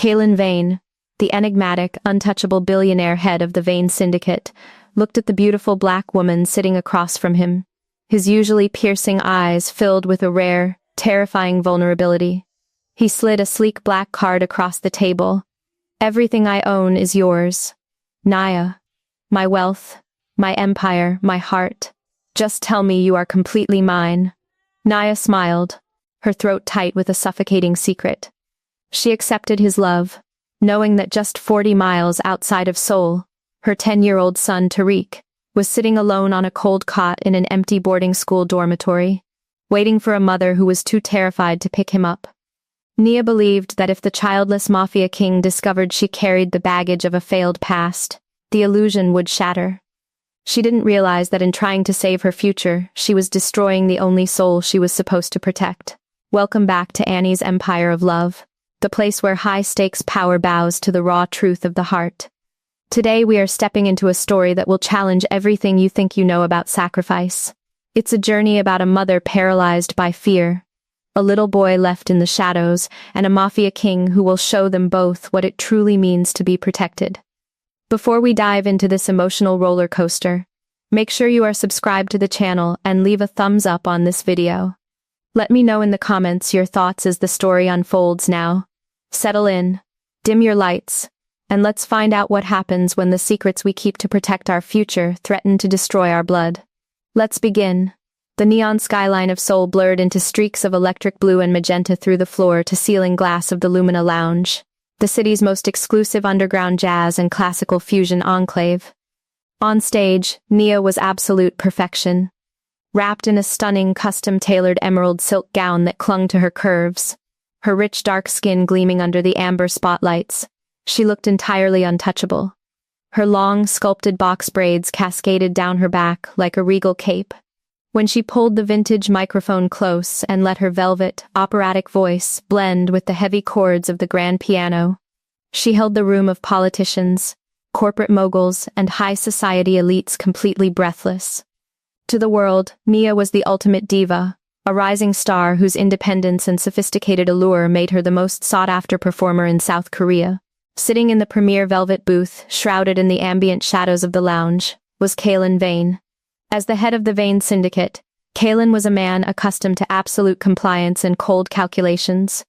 Kalen Vane, the enigmatic, untouchable billionaire head of the Vane Syndicate, looked at the beautiful black woman sitting across from him, his usually piercing eyes filled with a rare, terrifying vulnerability. He slid a sleek black card across the table. "Everything I own is yours. Naya. My wealth, my empire, my heart. Just tell me you are completely mine." Naya smiled, her throat tight with a suffocating secret. She accepted his love, knowing that just 40 miles outside of Seoul, her 10-year-old son Tariq was sitting alone on a cold cot in an empty boarding school dormitory, waiting for a mother who was too terrified to pick him up. Nia believed that if the childless mafia king discovered she carried the baggage of a failed past, the illusion would shatter. She didn't realize that in trying to save her future, she was destroying the only soul she was supposed to protect. Welcome back to Annie's Empire of Love, the place where high-stakes power bows to the raw truth of the heart. Today we are stepping into a story that will challenge everything you think you know about sacrifice. It's a journey about a mother paralyzed by fear, a little boy left in the shadows, and a mafia king who will show them both what it truly means to be protected. Before we dive into this emotional roller coaster, make sure you are subscribed to the channel and leave a thumbs up on this video. Let me know in the comments your thoughts as the story unfolds now. Settle in, dim your lights, and let's find out what happens when the secrets we keep to protect our future threaten to destroy our blood. Let's begin. The neon skyline of Seoul blurred into streaks of electric blue and magenta through the floor-to-ceiling glass of the Lumina Lounge, the city's most exclusive underground jazz and classical fusion enclave. On stage, Nia was absolute perfection. Wrapped in a stunning, custom-tailored emerald silk gown that clung to her curves, her rich dark skin gleaming under the amber spotlights, she looked entirely untouchable. Her long, sculpted box braids cascaded down her back like a regal cape. When she pulled the vintage microphone close and let her velvet, operatic voice blend with the heavy chords of the grand piano, she held the room of politicians, corporate moguls, and high society elites completely breathless. To the world, Nia was the ultimate diva, a rising star whose independence and sophisticated allure made her the most sought-after performer in South Korea. Sitting in the premier velvet booth, shrouded in the ambient shadows of the lounge, was Kalen Vane. As the head of the Vane Syndicate, Kalen was a man accustomed to absolute compliance and cold calculations.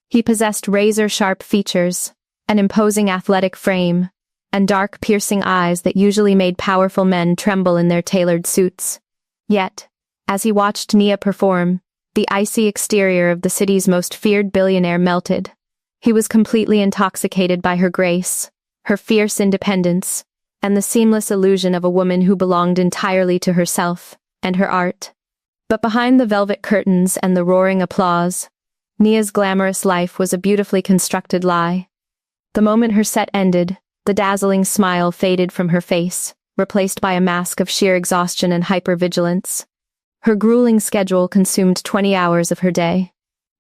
He possessed razor-sharp features, an imposing athletic frame, and dark, piercing eyes that usually made powerful men tremble in their tailored suits. Yet, as he watched Nia perform, the icy exterior of the city's most feared billionaire melted. He was completely intoxicated by her grace, her fierce independence, and the seamless illusion of a woman who belonged entirely to herself and her art. But behind the velvet curtains and the roaring applause, Nia's glamorous life was a beautifully constructed lie. The moment her set ended, the dazzling smile faded from her face, replaced by a mask of sheer exhaustion and hypervigilance. Her grueling schedule consumed 20 hours of her day.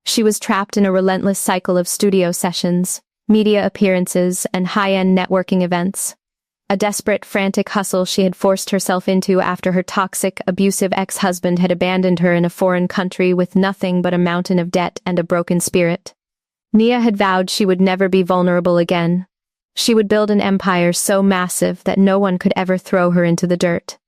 She was trapped in a relentless cycle of studio sessions, media appearances, and high-end networking events. A desperate, frantic hustle she had forced herself into after her toxic, abusive ex-husband had abandoned her in a foreign country with nothing but a mountain of debt and a broken spirit. Nia had vowed she would never be vulnerable again. She would build an empire so massive that no one could ever throw her into the dirt.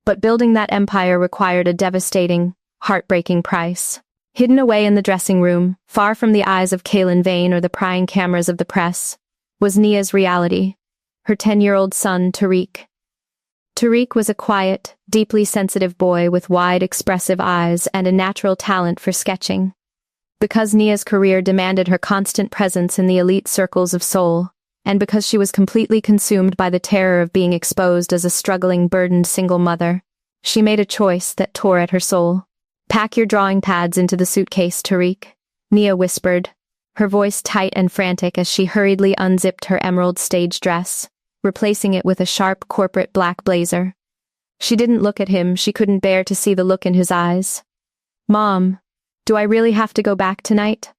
But building that empire required a devastating, heartbreaking price. Hidden away in the dressing room, far from the eyes of Kalen Vane or the prying cameras of the press, was Nia's reality. Her 10-year-old son, Tariq. Tariq was a quiet, deeply sensitive boy with wide, expressive eyes and a natural talent for sketching. Because Nia's career demanded her constant presence in the elite circles of Seoul, and because she was completely consumed by the terror of being exposed as a struggling, burdened single mother, she made a choice that tore at her soul. "Pack your drawing pads into the suitcase, Tariq," Nia whispered, her voice tight and frantic as she hurriedly unzipped her emerald stage dress, replacing it with a sharp corporate black blazer. She didn't look at him, she couldn't bear to see the look in his eyes. "Mom, do I really have to go back tonight?"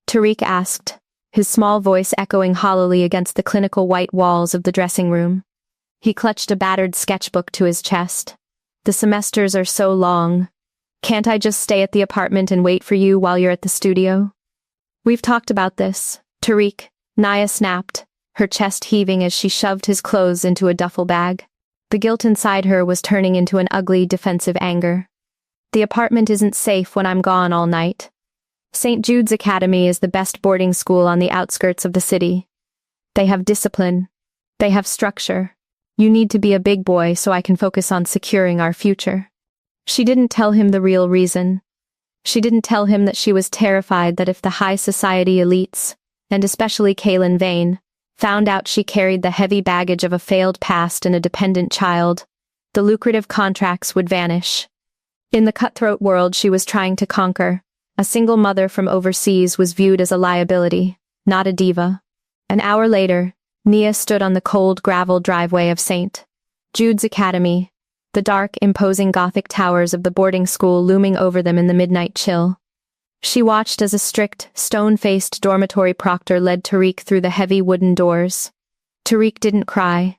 Tariq asked, his small voice echoing hollowly against the clinical white walls of the dressing room. He clutched a battered sketchbook to his chest. "The semesters are so long. Can't I just stay at the apartment and wait for you while you're at the studio?" "We've talked about this," Tariq, Naya snapped, her chest heaving as she shoved his clothes into a duffel bag. The guilt inside her was turning into an ugly, defensive anger. The apartment isn't safe when I'm gone all night. St. Jude's Academy is the best boarding school on the outskirts of the city. They have discipline. They have structure. You need to be a big boy so I can focus on securing our future. She didn't tell him the real reason. She didn't tell him that she was terrified that if the high society elites, and especially Kaylin Vane, found out she carried the heavy baggage of a failed past and a dependent child, the lucrative contracts would vanish. In the cutthroat world she was trying to conquer, a single mother from overseas was viewed as a liability, not a diva. An hour later, Nia stood on the cold gravel driveway of St. Jude's Academy, the dark, imposing Gothic towers of the boarding school looming over them in the midnight chill. She watched as a strict, stone-faced dormitory proctor led Tariq through the heavy wooden doors. Tariq didn't cry.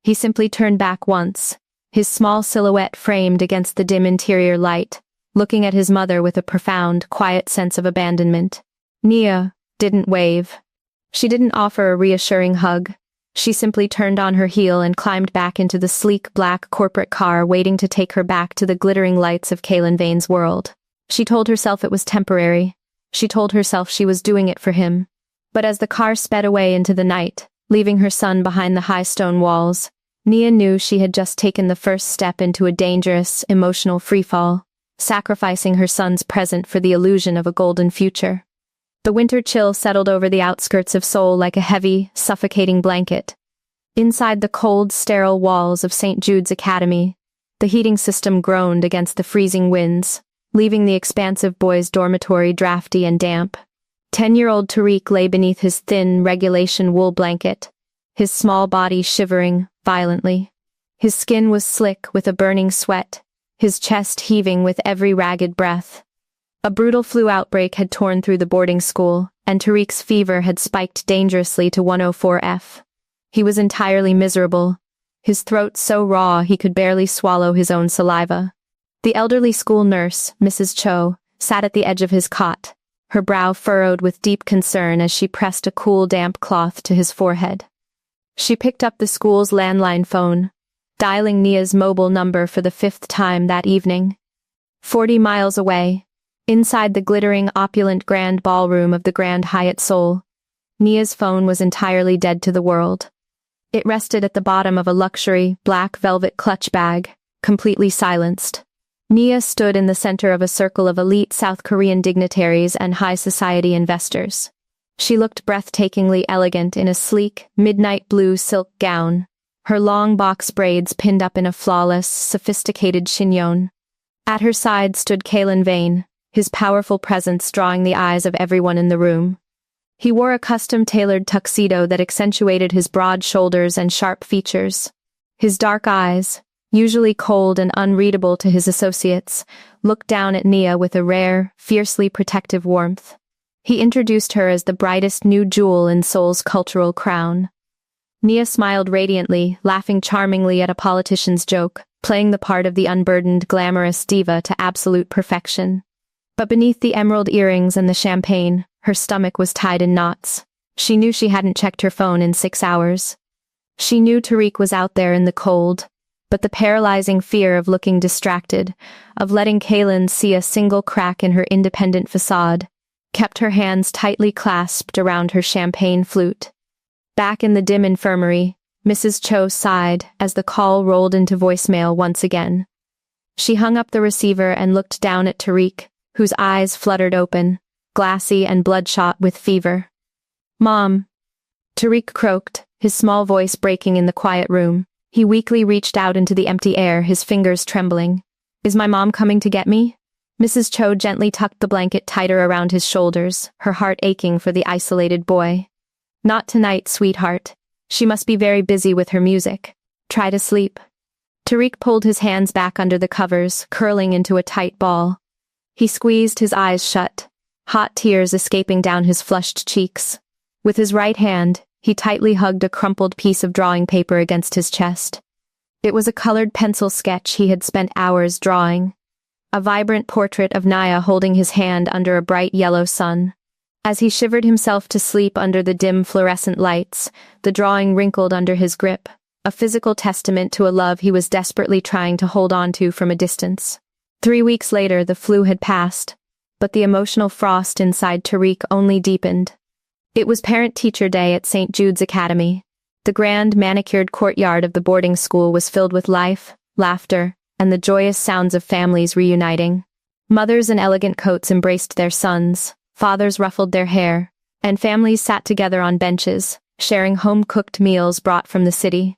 He simply turned back once, his small silhouette framed against the dim interior light, looking at his mother with a profound, quiet sense of abandonment. Nia didn't wave. She didn't offer a reassuring hug. She simply turned on her heel and climbed back into the sleek black corporate car waiting to take her back to the glittering lights of Kaylin Vane's world. She told herself it was temporary. She told herself she was doing it for him. But as the car sped away into the night, leaving her son behind the high stone walls, Nia knew she had just taken the first step into a dangerous, emotional freefall, sacrificing her son's present for the illusion of a golden future. The winter chill settled over the outskirts of Seoul like a heavy, suffocating blanket. Inside the cold, sterile walls of St. Jude's Academy, the heating system groaned against the freezing winds, leaving the expansive boys' dormitory drafty and damp. 10-year-old Tariq lay beneath his thin, regulation wool blanket, his small body shivering violently. His skin was slick with a burning sweat, his chest heaving with every ragged breath. A brutal flu outbreak had torn through the boarding school, and Tariq's fever had spiked dangerously to 104F. He was entirely miserable, his throat so raw he could barely swallow his own saliva. The elderly school nurse, Mrs. Cho, sat at the edge of his cot, her brow furrowed with deep concern as she pressed a cool, damp cloth to his forehead. She picked up the school's landline phone, dialing Nia's mobile number for the 5th time that evening. 40 miles away, inside the glittering, opulent grand ballroom of the Grand Hyatt Seoul, Nia's phone was entirely dead to the world. It rested at the bottom of a luxury, black velvet clutch bag, completely silenced. Nia stood in the center of a circle of elite South Korean dignitaries and high society investors. She looked breathtakingly elegant in a sleek, midnight blue silk gown, her long box braids pinned up in a flawless, sophisticated chignon. At her side stood Kaylin Vane, his powerful presence drawing the eyes of everyone in the room. He wore a custom-tailored tuxedo that accentuated his broad shoulders and sharp features. His dark eyes, usually cold and unreadable to his associates, looked down at Nia with a rare, fiercely protective warmth. He introduced her as the brightest new jewel in Seoul's cultural crown. Nia smiled radiantly, laughing charmingly at a politician's joke, playing the part of the unburdened, glamorous diva to absolute perfection. But beneath the emerald earrings and the champagne, her stomach was tied in knots. She knew she hadn't checked her phone in 6 hours. She knew Tariq was out there in the cold, but the paralyzing fear of looking distracted, of letting Kaylin see a single crack in her independent facade, kept her hands tightly clasped around her champagne flute. Back in the dim infirmary, Mrs. Cho sighed as the call rolled into voicemail once again. She hung up the receiver and looked down at Tariq, whose eyes fluttered open, glassy and bloodshot with fever. "Mom," Tariq croaked, his small voice breaking in the quiet room. He weakly reached out into the empty air, his fingers trembling. "Is my mom coming to get me?" Mrs. Cho gently tucked the blanket tighter around his shoulders, her heart aching for the isolated boy. "Not tonight, sweetheart. She must be very busy with her music. Try to sleep." Tariq pulled his hands back under the covers, curling into a tight ball. He squeezed his eyes shut, hot tears escaping down his flushed cheeks. With his right hand, he tightly hugged a crumpled piece of drawing paper against his chest. It was a colored pencil sketch he had spent hours drawing. A vibrant portrait of Naya holding his hand under a bright yellow sun. As he shivered himself to sleep under the dim fluorescent lights, the drawing wrinkled under his grip, a physical testament to a love he was desperately trying to hold on to from a distance. 3 weeks later, the flu had passed, but the emotional frost inside Tariq only deepened. It was Parent-Teacher Day at St. Jude's Academy. The grand, manicured courtyard of the boarding school was filled with life, laughter, and the joyous sounds of families reuniting. Mothers in elegant coats embraced their sons, fathers ruffled their hair, and families sat together on benches, sharing home-cooked meals brought from the city.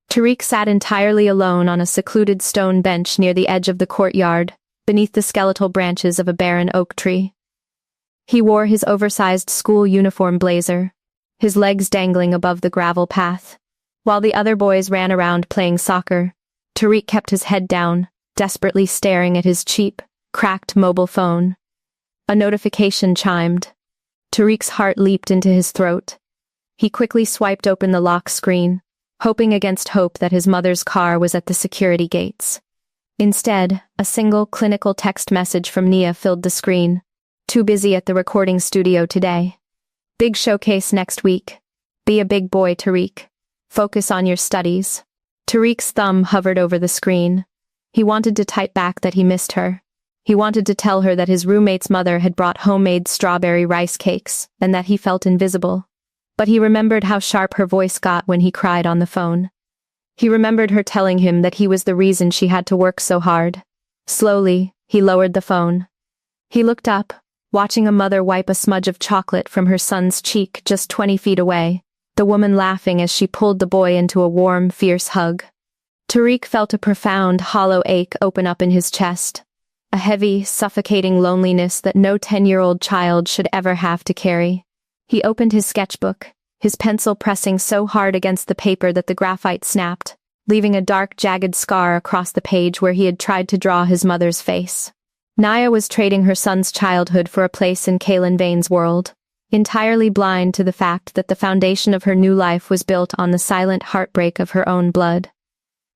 Tariq sat entirely alone on a secluded stone bench near the edge of the courtyard, beneath the skeletal branches of a barren oak tree. He wore his oversized school uniform blazer, his legs dangling above the gravel path. While the other boys ran around playing soccer, Tariq kept his head down, desperately staring at his cheap, cracked mobile phone. A notification chimed. Tariq's heart leaped into his throat. He quickly swiped open the lock screen, hoping against hope that his mother's car was at the security gates. Instead, a single clinical text message from Nia filled the screen. Too busy at the recording studio today. Big showcase next week. Be a big boy, Tariq. Focus on your studies. Tariq's thumb hovered over the screen. He wanted to type back that he missed her. He wanted to tell her that his roommate's mother had brought homemade strawberry rice cakes, and that he felt invisible. But he remembered how sharp her voice got when he cried on the phone. He remembered her telling him that he was the reason she had to work so hard. Slowly, he lowered the phone. He looked up, watching a mother wipe a smudge of chocolate from her son's cheek just 20 feet away, the woman laughing as she pulled the boy into a warm, fierce hug. Tariq felt a profound, hollow ache open up in his chest, a heavy, suffocating loneliness that no 10-year-old child should ever have to carry. He opened his sketchbook, his pencil pressing so hard against the paper that the graphite snapped, leaving a dark, jagged scar across the page where he had tried to draw his mother's face. Nia was trading her son's childhood for a place in Kaylin Vane's world, entirely blind to the fact that the foundation of her new life was built on the silent heartbreak of her own blood.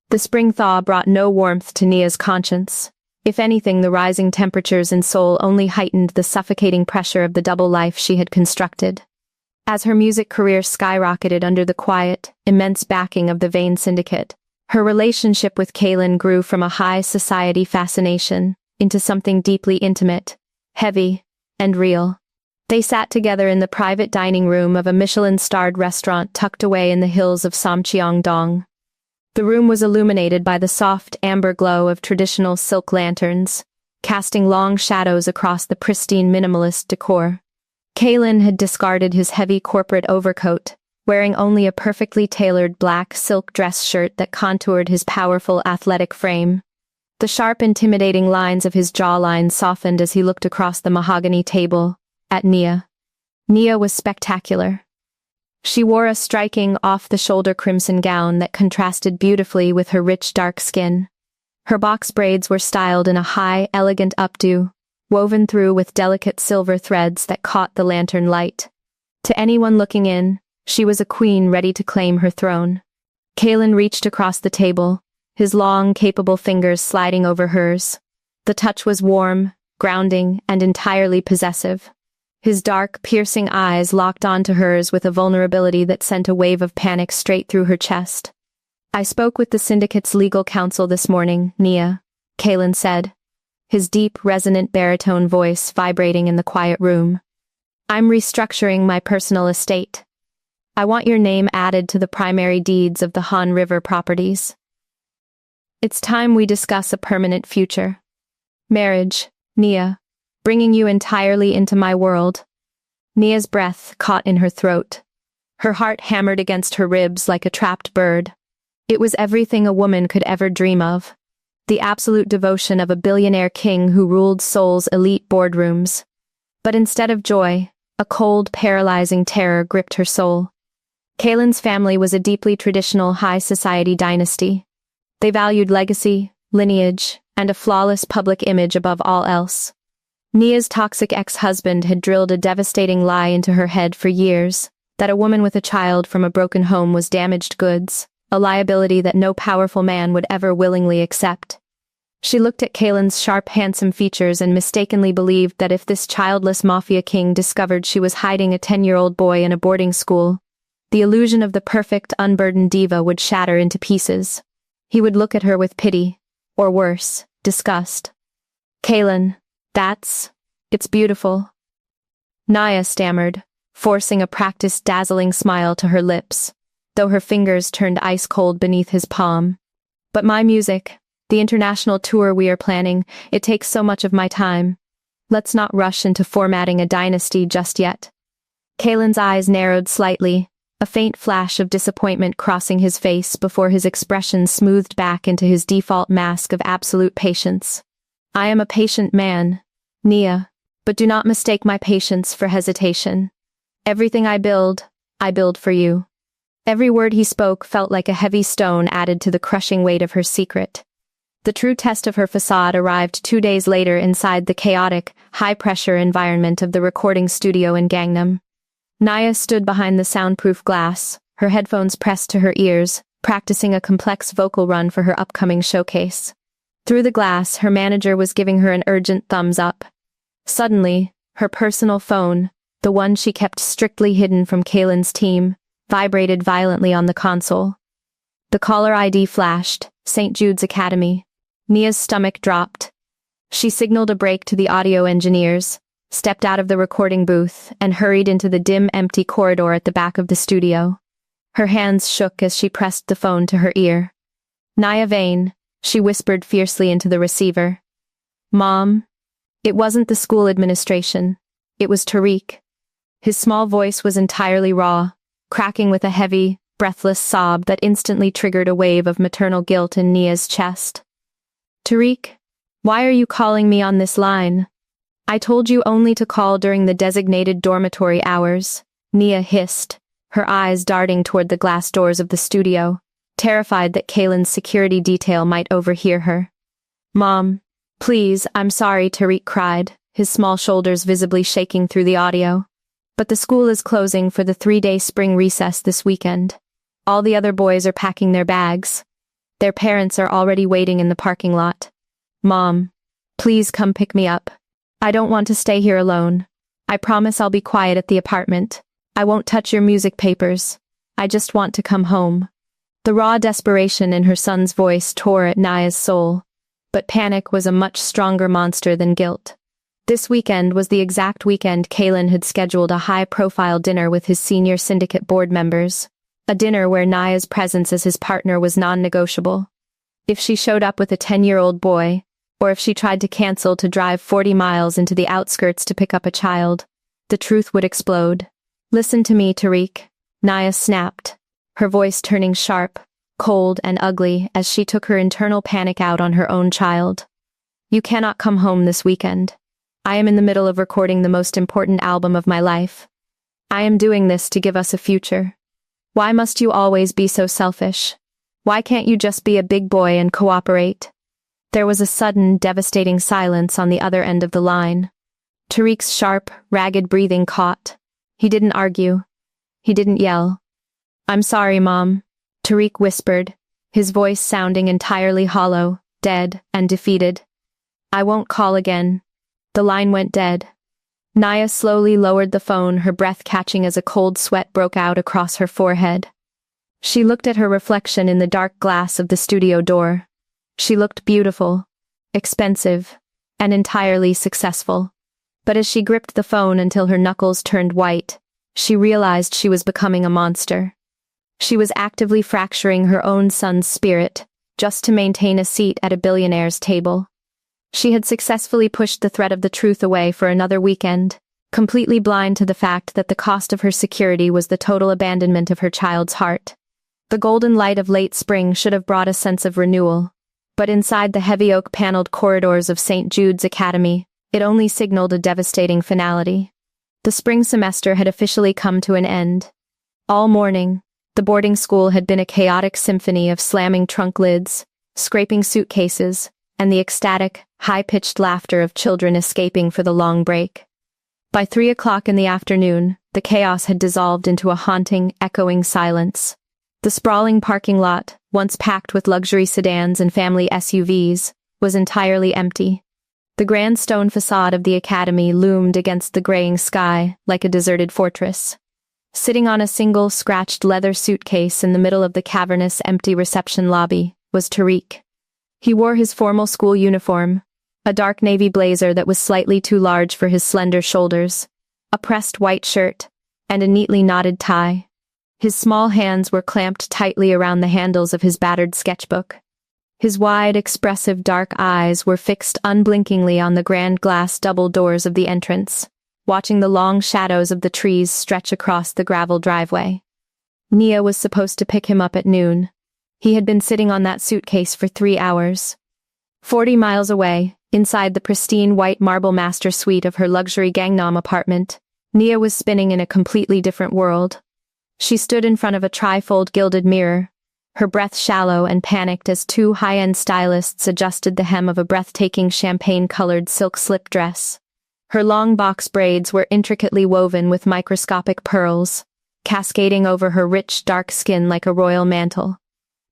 The spring thaw brought no warmth to Nia's conscience. If anything, the rising temperatures in Seoul only heightened the suffocating pressure of the double life she had constructed. As her music career skyrocketed under the quiet, immense backing of the Vane Syndicate, her relationship with Kaylin grew from a high society fascination into something deeply intimate, heavy, and real. They sat together in the private dining room of a Michelin-starred restaurant tucked away in the hills of Samcheong-dong. The room was illuminated by the soft amber glow of traditional silk lanterns, casting long shadows across the pristine minimalist decor. Kaylin had discarded his heavy corporate overcoat, wearing only a perfectly tailored black silk dress shirt that contoured his powerful athletic frame. The sharp, intimidating lines of his jawline softened as he looked across the mahogany table at Nia. Nia was spectacular. She wore a striking, off-the-shoulder crimson gown that contrasted beautifully with her rich, dark skin. Her box braids were styled in a high, elegant updo, woven through with delicate silver threads that caught the lantern light. To anyone looking in, she was a queen ready to claim her throne. Kaylin reached across the table, his long, capable fingers sliding over hers. The touch was warm, grounding, and entirely possessive. His dark, piercing eyes locked onto hers with a vulnerability that sent a wave of panic straight through her chest. "I spoke with the syndicate's legal counsel this morning, Nia," Kaylin said, his deep, resonant baritone voice vibrating in the quiet room. "I'm restructuring my personal estate. I want your name added to the primary deeds of the Han River properties. It's time we discuss a permanent future. Marriage, Nia. Bringing you entirely into my world." Nia's breath caught in her throat. Her heart hammered against her ribs like a trapped bird. It was everything a woman could ever dream of. The absolute devotion of a billionaire king who ruled Seoul's elite boardrooms. But instead of joy, a cold, paralyzing terror gripped her soul. Kaylin's family was a deeply traditional high society dynasty. They valued legacy, lineage, and a flawless public image above all else. Nia's toxic ex-husband had drilled a devastating lie into her head for years, that a woman with a child from a broken home was damaged goods, a liability that no powerful man would ever willingly accept. She looked at Kaylin's sharp, handsome features and mistakenly believed that if this childless mafia king discovered she was hiding a 10-year-old boy in a boarding school, the illusion of the perfect, unburdened diva would shatter into pieces. He would look at her with pity, or worse, disgust. "Kaylin, it's beautiful." Naya stammered, forcing a practiced dazzling smile to her lips, though her fingers turned ice-cold beneath his palm. "But my music, the international tour we are planning, it takes so much of my time. Let's not rush into formatting a dynasty just yet." Kaylin's eyes narrowed slightly, a faint flash of disappointment crossing his face before his expression smoothed back into his default mask of absolute patience. "I am a patient man, Nia, but do not mistake my patience for hesitation. Everything I build for you." Every word he spoke felt like a heavy stone added to the crushing weight of her secret. The true test of her facade arrived 2 days later inside the chaotic, high-pressure environment of the recording studio in Gangnam. Naya stood behind the soundproof glass, her headphones pressed to her ears, practicing a complex vocal run for her upcoming showcase. Through the glass, her manager was giving her an urgent thumbs up. Suddenly, her personal phone, the one she kept strictly hidden from Kaylin's team, vibrated violently on the console. The caller ID flashed, St. Jude's Academy. Nia's stomach dropped. She signaled a break to the audio engineers, stepped out of the recording booth, and hurried into the dim, empty corridor at the back of the studio. Her hands shook as she pressed the phone to her ear. "Nia Vane," she whispered fiercely into the receiver. "Mom?" It wasn't the school administration. It was Tariq. His small voice was entirely raw, cracking with a heavy, breathless sob that instantly triggered a wave of maternal guilt in Nia's chest. "Tariq, why are you calling me on this line? I told you only to call during the designated dormitory hours," Nia hissed, her eyes darting toward the glass doors of the studio, terrified that Kaylin's security detail might overhear her. "Mom, please, I'm sorry," Tariq cried, his small shoulders visibly shaking through the audio. "But the school is closing for the 3-day spring recess this weekend. All the other boys are packing their bags. Their parents are already waiting in the parking lot. Mom, please come pick me up. I don't want to stay here alone. I promise I'll be quiet at the apartment. I won't touch your music papers. I just want to come home." The raw desperation in her son's voice tore at Naya's soul, but panic was a much stronger monster than guilt. This weekend was the exact weekend Kaylin had scheduled a high-profile dinner with his senior syndicate board members, a dinner where Naya's presence as his partner was non-negotiable. If she showed up with a 10-year-old boy, or if she tried to cancel to drive 40 miles into the outskirts to pick up a child, the truth would explode. "Listen to me, Tariq," Naya snapped, her voice turning sharp, cold, and ugly as she took her internal panic out on her own child. "You cannot come home this weekend. I am in the middle of recording the most important album of my life. I am doing this to give us a future. Why must you always be so selfish? Why can't you just be a big boy and cooperate?" There was a sudden, devastating silence on the other end of the line. Tariq's sharp, ragged breathing caught. He didn't argue. He didn't yell. "I'm sorry, Mom," Tariq whispered, his voice sounding entirely hollow, dead, and defeated. "I won't call again." The line went dead. Naya slowly lowered the phone, her breath catching as a cold sweat broke out across her forehead. She looked at her reflection in the dark glass of the studio door. She looked beautiful, expensive, and entirely successful. But as she gripped the phone until her knuckles turned white, she realized she was becoming a monster. She was actively fracturing her own son's spirit, just to maintain a seat at a billionaire's table. She had successfully pushed the threat of the truth away for another weekend, completely blind to the fact that the cost of her security was the total abandonment of her child's heart. The golden light of late spring should have brought a sense of renewal, but inside the heavy oak-paneled corridors of St. Jude's Academy, it only signaled a devastating finality. The spring semester had officially come to an end. All morning, the boarding school had been a chaotic symphony of slamming trunk lids, scraping suitcases, and the ecstatic, high-pitched laughter of children escaping for the long break. By 3 o'clock in the afternoon, the chaos had dissolved into a haunting, echoing silence. The sprawling parking lot, once packed with luxury sedans and family SUVs, was entirely empty. The grand stone facade of the academy loomed against the graying sky like a deserted fortress. Sitting on a single scratched leather suitcase in the middle of the cavernous empty reception lobby was Tariq. He wore his formal school uniform, a dark navy blazer that was slightly too large for his slender shoulders, a pressed white shirt, and a neatly knotted tie. His small hands were clamped tightly around the handles of his battered sketchbook. His wide, expressive dark eyes were fixed unblinkingly on the grand glass double doors of the entrance, watching the long shadows of the trees stretch across the gravel driveway. Nia was supposed to pick him up at noon. He had been sitting on that suitcase for 3 hours. 40 miles away, inside the pristine white marble master suite of her luxury Gangnam apartment, Nia was spinning in a completely different world. She stood in front of a trifold gilded mirror, her breath shallow and panicked as 2 high-end stylists adjusted the hem of a breathtaking champagne-colored silk slip dress. Her long box braids were intricately woven with microscopic pearls, cascading over her rich, dark skin like a royal mantle.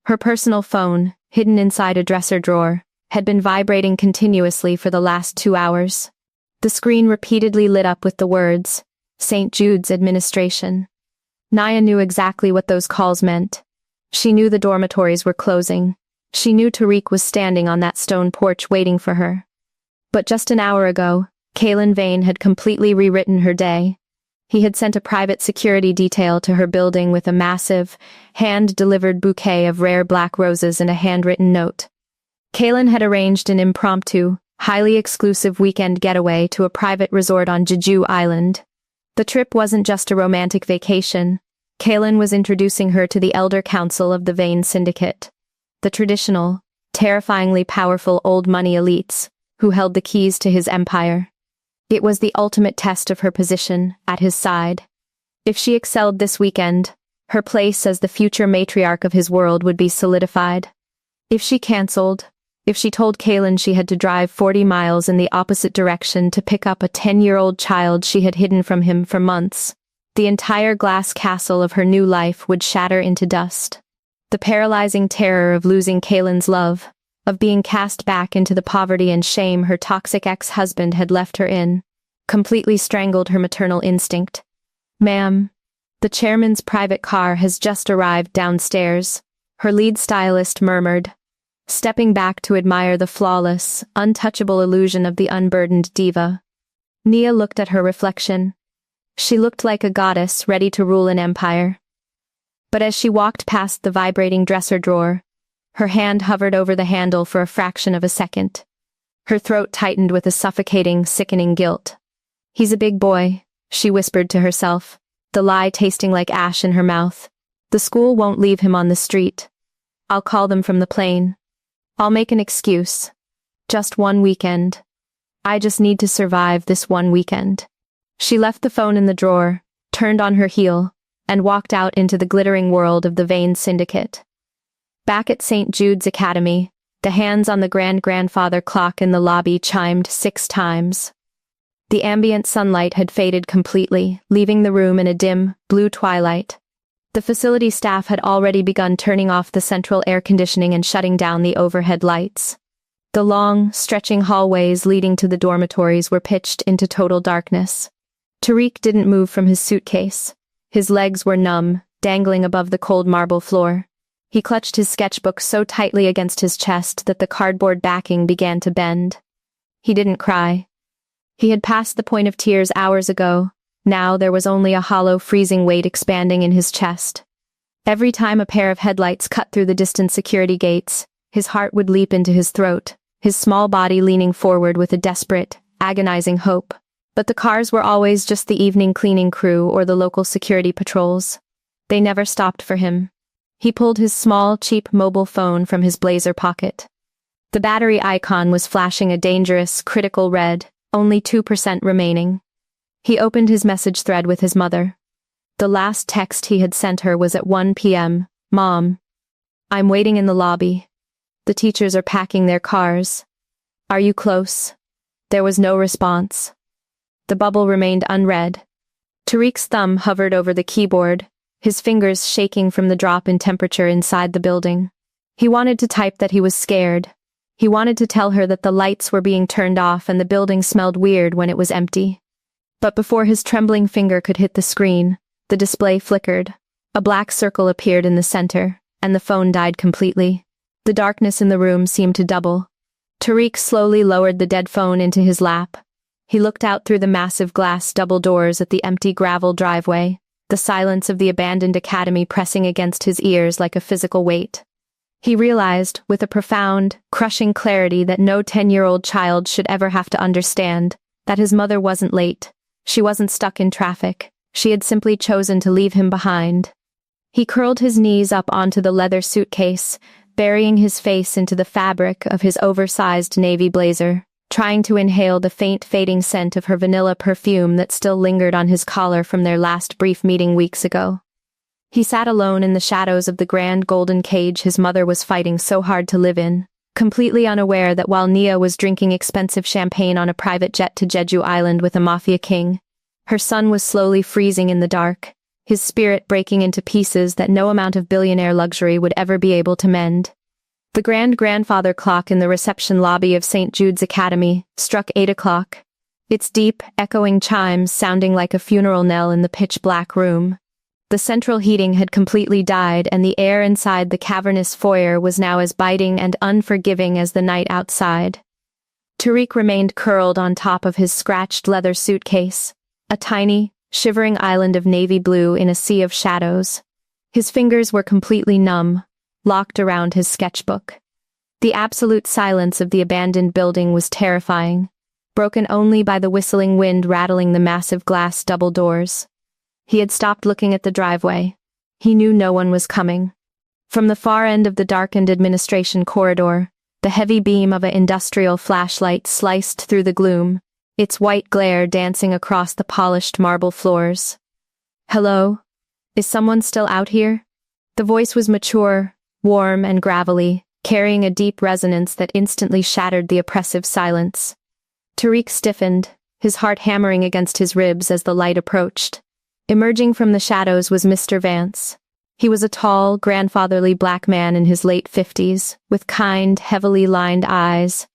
Her personal phone, hidden inside a dresser drawer, had been vibrating continuously for the last 2 hours. The screen repeatedly lit up with the words, St. Jude's Administration. Nia knew exactly what those calls meant. She knew the dormitories were closing. She knew Tariq was standing on that stone porch waiting for her. But just an hour ago, Kaylin Vane had completely rewritten her day. He had sent a private security detail to her building with a massive, hand-delivered bouquet of rare black roses and a handwritten note. Kaylin had arranged an impromptu, highly exclusive weekend getaway to a private resort on Jeju Island. The trip wasn't just a romantic vacation. Kaylin was introducing her to the elder council of the Vane Syndicate, the traditional, terrifyingly powerful old money elites who held the keys to his empire. It was the ultimate test of her position at his side. If she excelled this weekend, her place as the future matriarch of his world would be solidified. If she cancelled, if she told Kaylin she had to drive 40 miles in the opposite direction to pick up a 10-year-old child she had hidden from him for months, the entire glass castle of her new life would shatter into dust. The paralyzing terror of losing Kaylin's love, of being cast back into the poverty and shame her toxic ex-husband had left her in, completely strangled her maternal instinct. "Ma'am, the chairman's private car has just arrived downstairs," her lead stylist murmured, stepping back to admire the flawless, untouchable illusion of the unburdened diva. Nia looked at her reflection. She looked like a goddess ready to rule an empire. But as she walked past the vibrating dresser drawer, her hand hovered over the handle for a fraction of a second. Her throat tightened with a suffocating, sickening guilt. "He's a big boy," she whispered to herself, the lie tasting like ash in her mouth. "The school won't leave him on the street. I'll call them from the plane. I'll make an excuse. Just one weekend. I just need to survive this one weekend." She left the phone in the drawer, turned on her heel, and walked out into the glittering world of the Vane Syndicate. Back at St. Jude's Academy, the hands on the grand-grandfather clock in the lobby chimed 6 times. The ambient sunlight had faded completely, leaving the room in a dim, blue twilight. The facility staff had already begun turning off the central air conditioning and shutting down the overhead lights. The long, stretching hallways leading to the dormitories were pitched into total darkness. Tariq didn't move from his suitcase. His legs were numb, dangling above the cold marble floor. He clutched his sketchbook so tightly against his chest that the cardboard backing began to bend. He didn't cry. He had passed the point of tears hours ago. Now there was only a hollow, freezing weight expanding in his chest. Every time a pair of headlights cut through the distant security gates, his heart would leap into his throat, his small body leaning forward with a desperate, agonizing hope. But the cars were always just the evening cleaning crew or the local security patrols. They never stopped for him. He pulled his small, cheap mobile phone from his blazer pocket. The battery icon was flashing a dangerous, critical red, only 2% remaining. He opened his message thread with his mother. The last text he had sent her was at 1 p.m. "Mom, I'm waiting in the lobby. The teachers are packing their cars. Are you close?" There was no response. The bubble remained unread. Tariq's thumb hovered over the keyboard, his fingers shaking from the drop in temperature inside the building. He wanted to type that he was scared. He wanted to tell her that the lights were being turned off and the building smelled weird when it was empty. But before his trembling finger could hit the screen, the display flickered. A black circle appeared in the center, and the phone died completely. The darkness in the room seemed to double. Tariq slowly lowered the dead phone into his lap. He looked out through the massive glass double doors at the empty gravel driveway, the silence of the abandoned academy pressing against his ears like a physical weight. He realized, with a profound, crushing clarity that no 10-year-old child should ever have to understand, that his mother wasn't late. She wasn't stuck in traffic. She had simply chosen to leave him behind. He curled his knees up onto the leather suitcase, burying his face into the fabric of his oversized navy blazer, trying to inhale the faint fading scent of her vanilla perfume that still lingered on his collar from their last brief meeting weeks ago. He sat alone in the shadows of the grand golden cage his mother was fighting so hard to live in, completely unaware that while Nia was drinking expensive champagne on a private jet to Jeju Island with a mafia king, her son was slowly freezing in the dark, his spirit breaking into pieces that no amount of billionaire luxury would ever be able to mend. The grand-grandfather clock in the reception lobby of St. Jude's Academy struck 8 o'clock, its deep, echoing chimes sounding like a funeral knell in the pitch-black room. The central heating had completely died, and the air inside the cavernous foyer was now as biting and unforgiving as the night outside. Tariq remained curled on top of his scratched leather suitcase, a tiny, shivering island of navy blue in a sea of shadows. His fingers were completely numb, locked around his sketchbook. The absolute silence of the abandoned building was terrifying, broken only by the whistling wind rattling the massive glass double doors. He had stopped looking at the driveway. He knew no one was coming. From the far end of the darkened administration corridor, the heavy beam of an industrial flashlight sliced through the gloom, its white glare dancing across the polished marble floors. "Hello? Is someone still out here?" The voice was mature, warm and gravelly, carrying a deep resonance that instantly shattered the oppressive silence. Tariq stiffened, his heart hammering against his ribs as the light approached. Emerging from the shadows was Mr. Vance. He was a tall, grandfatherly black man in his late 50s, with kind, heavily lined eyes,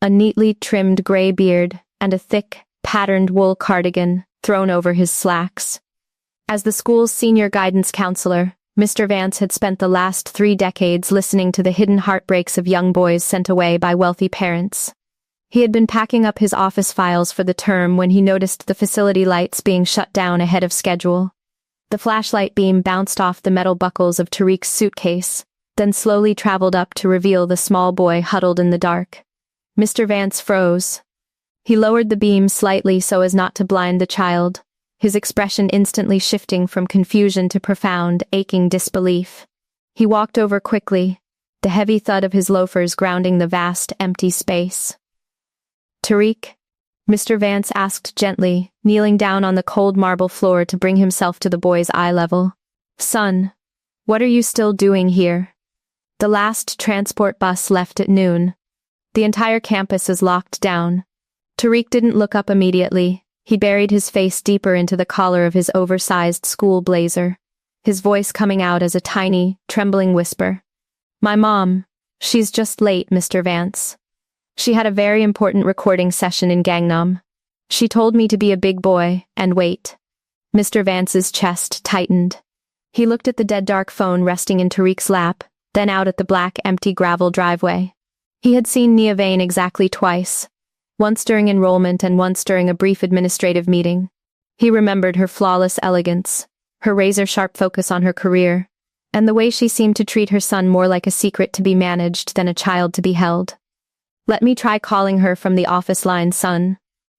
a neatly trimmed gray beard, and a thick, patterned wool cardigan thrown over his slacks. As the school's senior guidance counselor, Mr. Vance had spent the last 3 decades listening to the hidden heartbreaks of young boys sent away by wealthy parents. He had been packing up his office files for the term when he noticed the facility lights being shut down ahead of schedule. The flashlight beam bounced off the metal buckles of Tariq's suitcase, then slowly traveled up to reveal the small boy huddled in the dark. Mr. Vance froze. He lowered the beam slightly so as not to blind the child, his expression instantly shifting from confusion to profound, aching disbelief. He walked over quickly, the heavy thud of his loafers grounding the vast, empty space. "Tariq?" Mr. Vance asked gently, kneeling down on the cold marble floor to bring himself to the boy's eye level. "Son, what are you still doing here?" The last transport bus left at noon. The entire campus is locked down. Tariq didn't look up immediately. He buried his face deeper into the collar of his oversized school blazer, his voice coming out as a tiny, trembling whisper. "My mom, she's just late, Mr. Vance. She had a very important recording session in Gangnam. She told me to be a big boy and wait." Mr. Vance's chest tightened. He looked at the dead-dark phone resting in Tariq's lap, then out at the black, empty gravel driveway. He had seen Nia Vane exactly twice, once during enrollment and once during a brief administrative meeting. He remembered her flawless elegance, her razor-sharp focus on her career, and the way she seemed to treat her son more like a secret to be managed than a child to be held. "Let me try calling her from the office line, son,"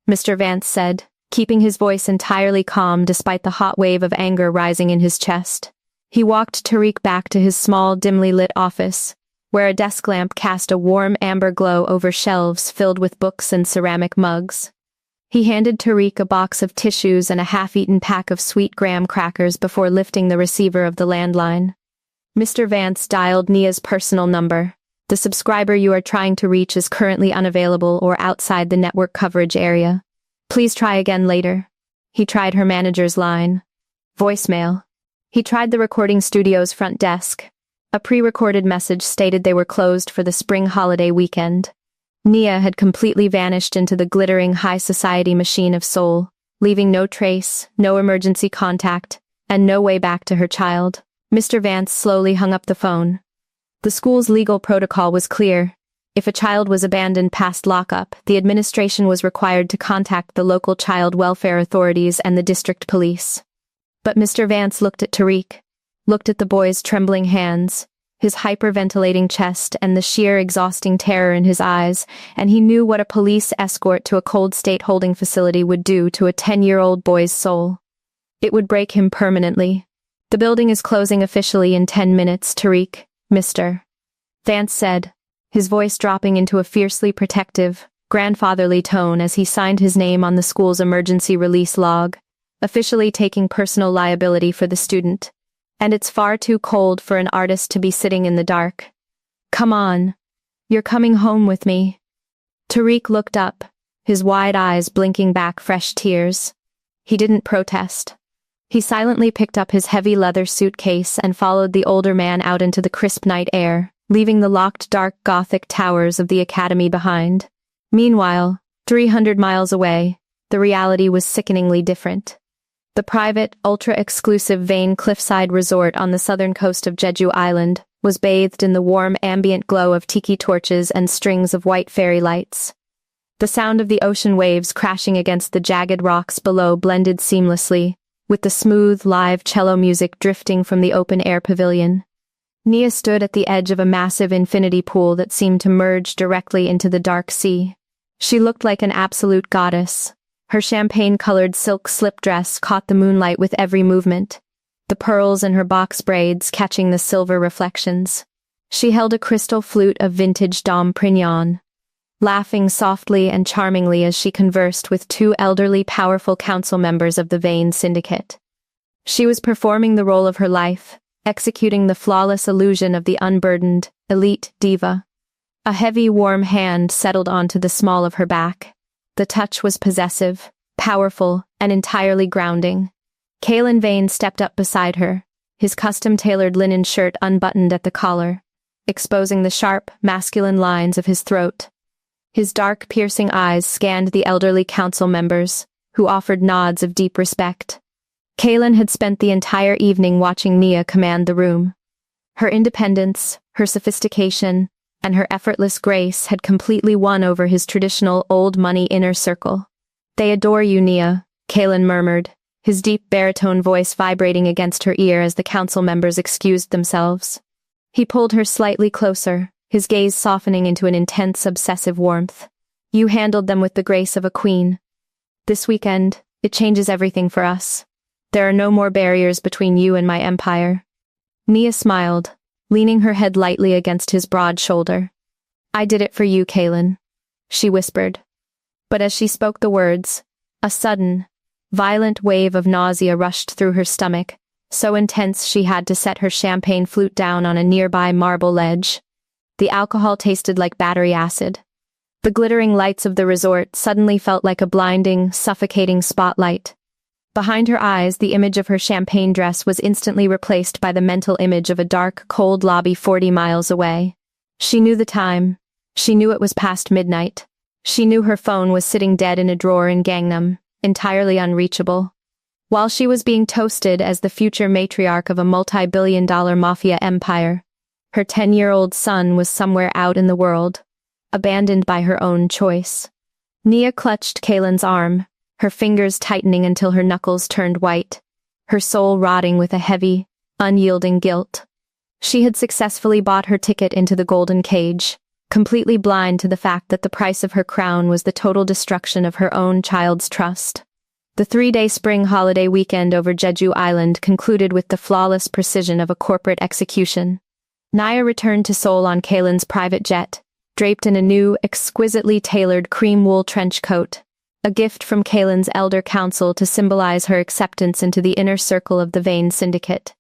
Mr. Vance said, keeping his voice entirely calm despite the hot wave of anger rising in his chest. He walked Tariq back to his small, dimly lit office, where a desk lamp cast a warm amber glow over shelves filled with books and ceramic mugs. He handed Tariq a box of tissues and a half-eaten pack of sweet graham crackers before lifting the receiver of the landline. Mr. Vance dialed Nia's personal number. "The subscriber you are trying to reach is currently unavailable or outside the network coverage area. Please try again later." He tried her manager's line. Voicemail. He tried the recording studio's front desk. A pre-recorded message stated they were closed for the spring holiday weekend. Nia had completely vanished into the glittering high society machine of Seoul, leaving no trace, no emergency contact, and no way back to her child. Mr. Vance slowly hung up the phone. The school's legal protocol was clear. If a child was abandoned past lockup, the administration was required to contact the local child welfare authorities and the district police. But Mr. Vance looked at Tariq, looked at the boy's trembling hands, his hyperventilating chest and the sheer exhausting terror in his eyes, and he knew what a police escort to a cold state holding facility would do to a 10-year-old boy's soul. It would break him permanently. The building is closing officially in 10 minutes, Tariq, Mr. Vance said, his voice dropping into a fiercely protective, grandfatherly tone as he signed his name on the school's emergency release log, officially taking personal liability for the student. And it's far too cold for an artist to be sitting in the dark. Come on. You're coming home with me. Tariq looked up, his wide eyes blinking back fresh tears. He didn't protest. He silently picked up his heavy leather suitcase and followed the older man out into the crisp night air, leaving the locked dark Gothic towers of the academy behind. Meanwhile, 300 miles away, the reality was sickeningly different. The private, ultra-exclusive Vane cliffside resort on the southern coast of Jeju Island was bathed in the warm ambient glow of tiki torches and strings of white fairy lights. The sound of the ocean waves crashing against the jagged rocks below blended seamlessly, with the smooth, live cello music drifting from the open-air pavilion. Nia stood at the edge of a massive infinity pool that seemed to merge directly into the dark sea. She looked like an absolute goddess. Her champagne-colored silk slip dress caught the moonlight with every movement, the pearls in her box braids catching the silver reflections. She held a crystal flute of vintage Dom Prignon, laughing softly and charmingly as she conversed with two elderly, powerful council members of the Vane Syndicate. She was performing the role of her life, executing the flawless illusion of the unburdened, elite diva. A heavy, warm hand settled onto the small of her back. The touch was possessive, powerful, and entirely grounding. Kalen Vane stepped up beside her, his custom-tailored linen shirt unbuttoned at the collar, exposing the sharp, masculine lines of his throat. His dark, piercing eyes scanned the elderly council members, who offered nods of deep respect. Kalen had spent the entire evening watching Nia command the room. Her independence, her sophistication, and her effortless grace had completely won over his traditional old-money inner circle. "They adore you, Nia," Kalen murmured, his deep baritone voice vibrating against her ear as the council members excused themselves. He pulled her slightly closer, his gaze softening into an intense, obsessive warmth. "You handled them with the grace of a queen. This weekend, it changes everything for us. There are no more barriers between you and my empire." Nia smiled, leaning her head lightly against his broad shoulder. "I did it for you, Kalen," she whispered. But as she spoke the words, a sudden, violent wave of nausea rushed through her stomach, so intense she had to set her champagne flute down on a nearby marble ledge. The alcohol tasted like battery acid. The glittering lights of the resort suddenly felt like a blinding, suffocating spotlight. Behind her eyes, the image of her champagne dress was instantly replaced by the mental image of a dark, cold lobby 40 miles away. She knew the time. She knew it was past midnight. She knew her phone was sitting dead in a drawer in Gangnam, entirely unreachable. While she was being toasted as the future matriarch of a multi-billion-dollar mafia empire, her 10-year-old son was somewhere out in the world, abandoned by her own choice. Nia clutched Kalen's arm, her fingers tightening until her knuckles turned white, her soul rotting with a heavy, unyielding guilt. She had successfully bought her ticket into the golden cage, completely blind to the fact that the price of her crown was the total destruction of her own child's trust. The 3-day spring holiday weekend over Jeju Island concluded with the flawless precision of a corporate execution. Nia returned to Seoul on Kalen's private jet, draped in a new, exquisitely tailored cream wool trench coat, a gift from Kalen's elder council to symbolize her acceptance into the inner circle of the Vane Syndicate.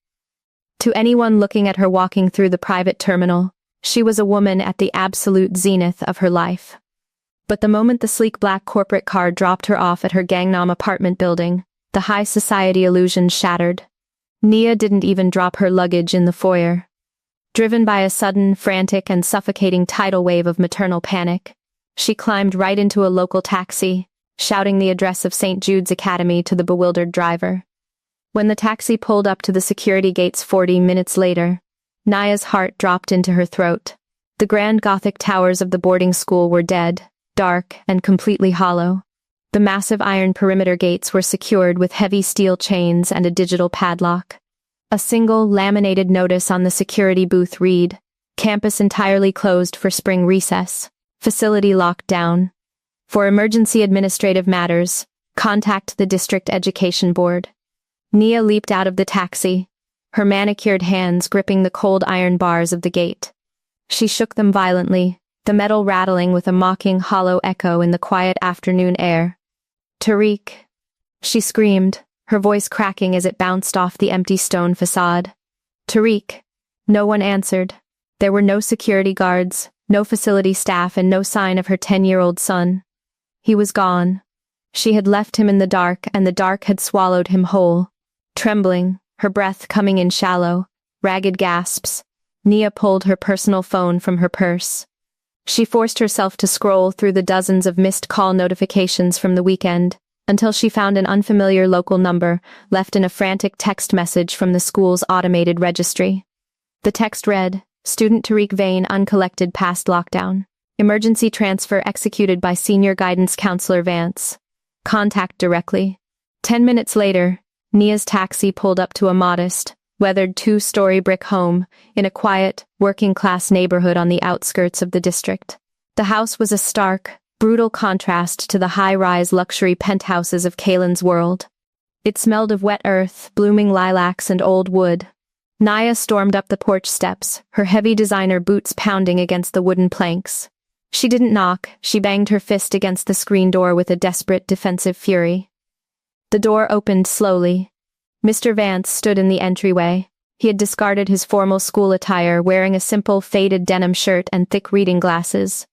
To anyone looking at her walking through the private terminal, she was a woman at the absolute zenith of her life. But the moment the sleek black corporate car dropped her off at her Gangnam apartment building, the high society illusion shattered. Nia didn't even drop her luggage in the foyer. Driven by a sudden, frantic, and suffocating tidal wave of maternal panic, she climbed right into a local taxi, shouting the address of St. Jude's Academy to the bewildered driver. When the taxi pulled up to the security gates 40 minutes later, Naya's heart dropped into her throat. The grand Gothic towers of the boarding school were dead, dark, and completely hollow. The massive iron perimeter gates were secured with heavy steel chains and a digital padlock. A single laminated notice on the security booth read, "Campus entirely closed for spring recess. Facility locked down. For emergency administrative matters, contact the district education board." Nia leaped out of the taxi, her manicured hands gripping the cold iron bars of the gate. She shook them violently, the metal rattling with a mocking, hollow echo in the quiet afternoon air. "Tariq!" she screamed, her voice cracking as it bounced off the empty stone facade. "Tariq!" No one answered. There were no security guards, no facility staff, and no sign of her 10-year-old son. He was gone. She had left him in the dark, and the dark had swallowed him whole. Trembling, her breath coming in shallow, ragged gasps, Nia pulled her personal phone from her purse. She forced herself to scroll through the dozens of missed call notifications from the weekend, until she found an unfamiliar local number left in a frantic text message from the school's automated registry. The text read, "Student Tariq Vane uncollected past lockdown. Emergency transfer executed by Senior Guidance Counselor Vance. Contact directly." 10 minutes later, Nia's taxi pulled up to a modest, weathered 2-story brick home in a quiet, working-class neighborhood on the outskirts of the district. The house was a stark, brutal contrast to the high-rise luxury penthouses of Kalen's world. It smelled of wet earth, blooming lilacs, and old wood. Nia stormed up the porch steps, her heavy designer boots pounding against the wooden planks. She didn't knock, she banged her fist against the screen door with a desperate defensive fury. The door opened slowly. Mr. Vance stood in the entryway. He had discarded his formal school attire, wearing a simple faded denim shirt and thick reading glasses.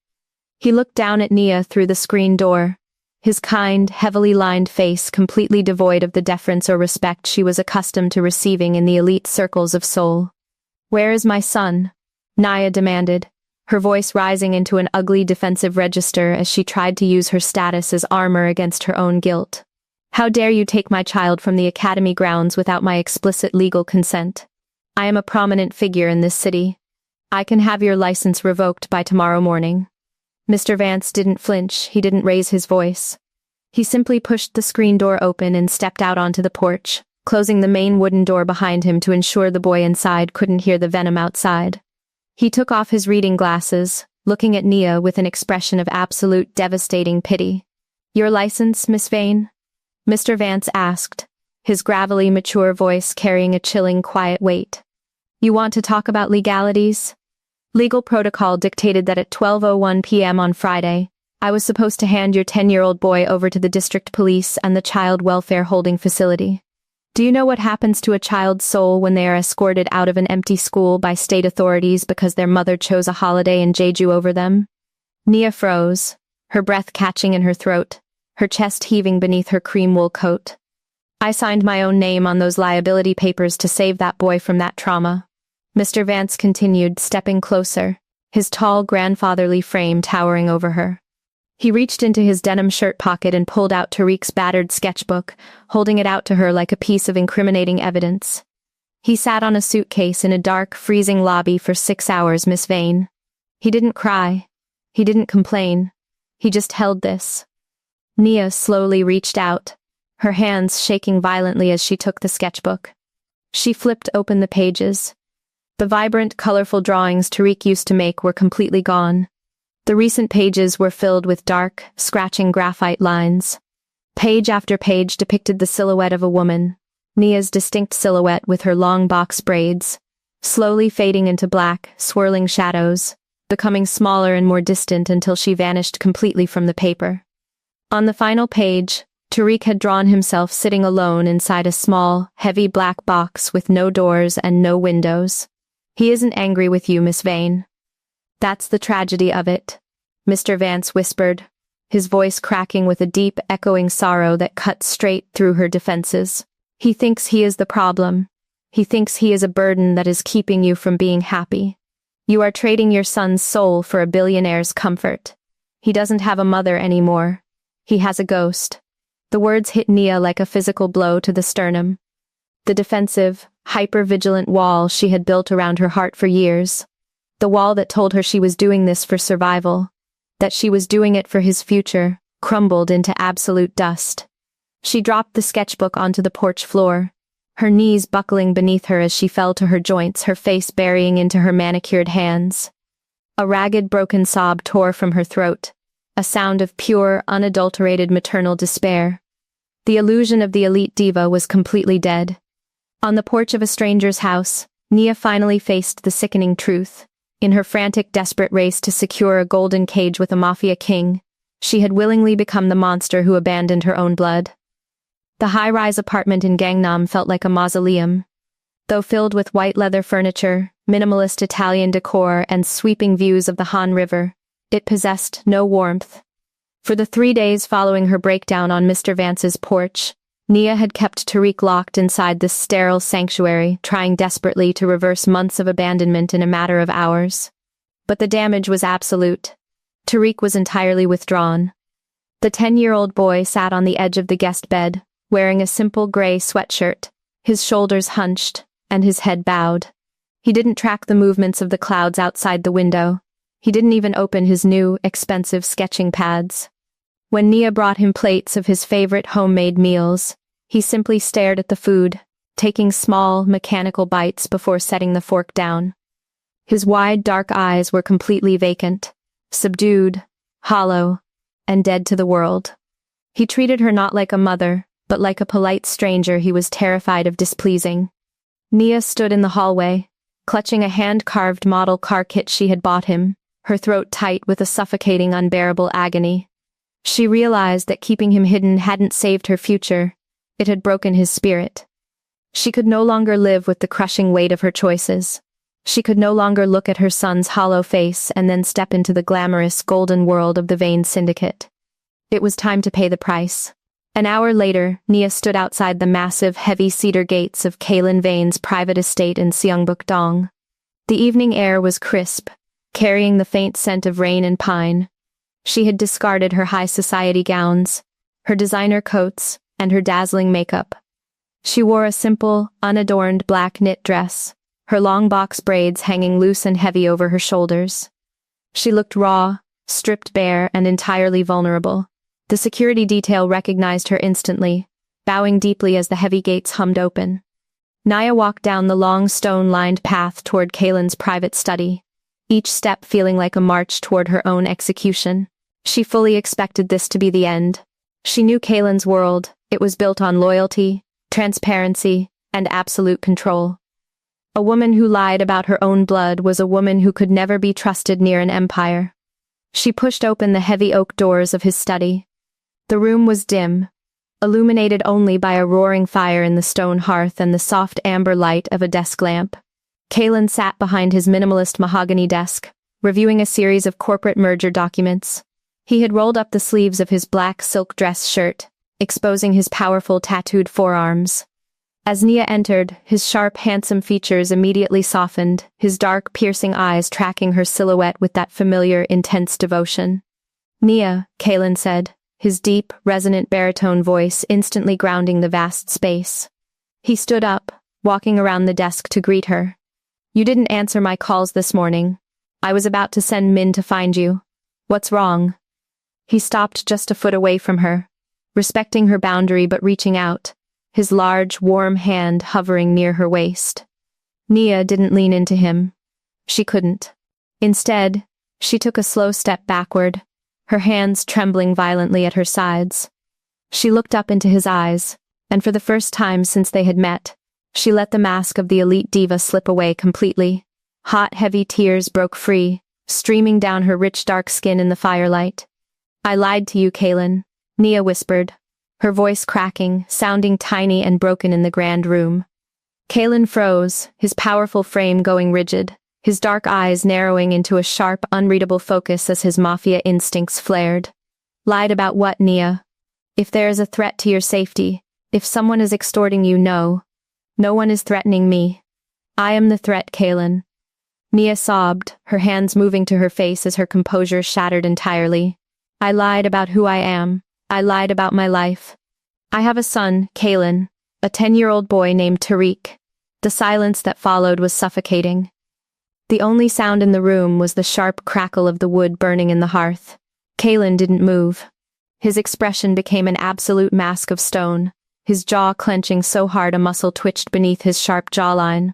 He looked down at Nia through the screen door, his kind, heavily lined face completely devoid of the deference or respect she was accustomed to receiving in the elite circles of Seoul. "Where is my son?" Nia demanded, her voice rising into an ugly defensive register as she tried to use her status as armor against her own guilt. "How dare you take my child from the academy grounds without my explicit legal consent? I am a prominent figure in this city. I can have your license revoked by tomorrow morning." Mr. Vance didn't flinch, he didn't raise his voice. He simply pushed the screen door open and stepped out onto the porch, closing the main wooden door behind him to ensure the boy inside couldn't hear the venom outside. He took off his reading glasses, looking at Nia with an expression of absolute devastating pity. "Your license, Miss Vane?" Mr. Vance asked, his gravelly, mature voice carrying a chilling, quiet weight. "You want to talk about legalities?" Legal protocol dictated that at 12:01 p.m. on Friday, I was supposed to hand your 10-year-old boy over to the district police and the child welfare holding facility. Do you know what happens to a child's soul when they are escorted out of an empty school by state authorities because their mother chose a holiday in Jeju over them? Nia froze, her breath catching in her throat, her chest heaving beneath her cream wool coat. "I signed my own name on those liability papers to save that boy from that trauma." Mr. Vance continued, stepping closer, his tall grandfatherly frame towering over her. He reached into his denim shirt pocket and pulled out Tariq's battered sketchbook, holding it out to her like a piece of incriminating evidence. "He sat on a suitcase in a dark, freezing lobby for 6 hours, Miss Vane. He didn't cry. He didn't complain. He just held this." Nia slowly reached out, her hands shaking violently as she took the sketchbook. She flipped open the pages. The vibrant, colorful drawings Tariq used to make were completely gone. The recent pages were filled with dark, scratching graphite lines. Page after page depicted the silhouette of a woman, Nia's distinct silhouette with her long box braids, slowly fading into black, swirling shadows, becoming smaller and more distant until she vanished completely from the paper. On the final page, Tariq had drawn himself sitting alone inside a small, heavy black box with no doors and no windows. "He isn't angry with you, Miss Vane. That's the tragedy of it," Mr. Vance whispered, his voice cracking with a deep, echoing sorrow that cut straight through her defenses. "He thinks he is the problem. He thinks he is a burden that is keeping you from being happy. You are trading your son's soul for a billionaire's comfort. He doesn't have a mother anymore. He has a ghost. The words hit Nia like a physical blow to the sternum. The defensive, hyper-vigilant wall she had built around her heart for years. The wall that told her she was doing this for survival, that she was doing it for his future, crumbled into absolute dust. She dropped the sketchbook onto the porch floor, her knees buckling beneath her as she fell to her joints, her face burying into her manicured hands. A ragged, broken sob tore from her throat, a sound of pure, unadulterated maternal despair. The illusion of the elite diva was completely dead. On the porch of a stranger's house, Nia finally faced the sickening truth. In her frantic, desperate race to secure a golden cage with a mafia king, she had willingly become the monster who abandoned her own blood. The high-rise apartment in Gangnam felt like a mausoleum. Though filled with white leather furniture, minimalist Italian decor, and sweeping views of the Han River, it possessed no warmth. For the 3 days following her breakdown on Mr. Vance's porch, Nia had kept Tariq locked inside this sterile sanctuary, trying desperately to reverse months of abandonment in a matter of hours. But the damage was absolute. Tariq was entirely withdrawn. The 10-year-old boy sat on the edge of the guest bed, wearing a simple gray sweatshirt, his shoulders hunched, and his head bowed. He didn't track the movements of the clouds outside the window. He didn't even open his new, expensive sketching pads. When Nia brought him plates of his favorite homemade meals, he simply stared at the food, taking small, mechanical bites before setting the fork down. His wide, dark eyes were completely vacant, subdued, hollow, and dead to the world. He treated her not like a mother, but like a polite stranger he was terrified of displeasing. Nia stood in the hallway, clutching a hand-carved model car kit she had bought him, her throat tight with a suffocating, unbearable agony. She realized that keeping him hidden hadn't saved her future. It had broken his spirit. She could no longer live with the crushing weight of her choices. She could no longer look at her son's hollow face and then step into the glamorous, golden world of the Vane Syndicate. It was time to pay the price. An hour later, Nia stood outside the massive, heavy cedar gates of Kaylin Vane's private estate in Seongbuk-dong. The evening air was crisp, carrying the faint scent of rain and pine. She had discarded her high society gowns, her designer coats, and her dazzling makeup. She wore a simple, unadorned black knit dress, her long box braids hanging loose and heavy over her shoulders. She looked raw, stripped bare, and entirely vulnerable. The security detail recognized her instantly, bowing deeply as the heavy gates hummed open. Nia walked down the long stone-lined path toward Kaylin's private study, each step feeling like a march toward her own execution. She fully expected this to be the end. She knew Kaylin's world. It was built on loyalty, transparency, and absolute control. A woman who lied about her own blood was a woman who could never be trusted near an empire. She pushed open the heavy oak doors of his study. The room was dim, illuminated only by a roaring fire in the stone hearth and the soft amber light of a desk lamp. Kaylin sat behind his minimalist mahogany desk, reviewing a series of corporate merger documents. He had rolled up the sleeves of his black silk dress shirt, exposing his powerful tattooed forearms. As Nia entered, his sharp, handsome features immediately softened, his dark, piercing eyes tracking her silhouette with that familiar, intense devotion. "Nia," Kaylin said, his deep, resonant baritone voice instantly grounding the vast space. He stood up, walking around the desk to greet her. "You didn't answer my calls this morning. I was about to send Min to find you. What's wrong?" He stopped just a foot away from her, respecting her boundary but reaching out, his large, warm hand hovering near her waist. Nia didn't lean into him. She couldn't. Instead, she took a slow step backward, her hands trembling violently at her sides. She looked up into his eyes, and for the first time since they had met, she let the mask of the elite diva slip away completely. Hot, heavy tears broke free, streaming down her rich, dark skin in the firelight. "I lied to you, Kaylin," Nia whispered, her voice cracking, sounding tiny and broken in the grand room. Kaylin froze, his powerful frame going rigid, his dark eyes narrowing into a sharp, unreadable focus as his mafia instincts flared. "Lied about what, Nia? If there is a threat to your safety, if someone is extorting you, no." No one is threatening me. I am the threat, Kaylin. Nia sobbed, her hands moving to her face as her composure shattered entirely. I lied about who I am. I lied about my life. I have a son, Kaylin, a 10-year-old boy named Tariq. The silence that followed was suffocating. The only sound in the room was the sharp crackle of the wood burning in the hearth. Kaylin didn't move. His expression became an absolute mask of stone, his jaw clenching so hard a muscle twitched beneath his sharp jawline.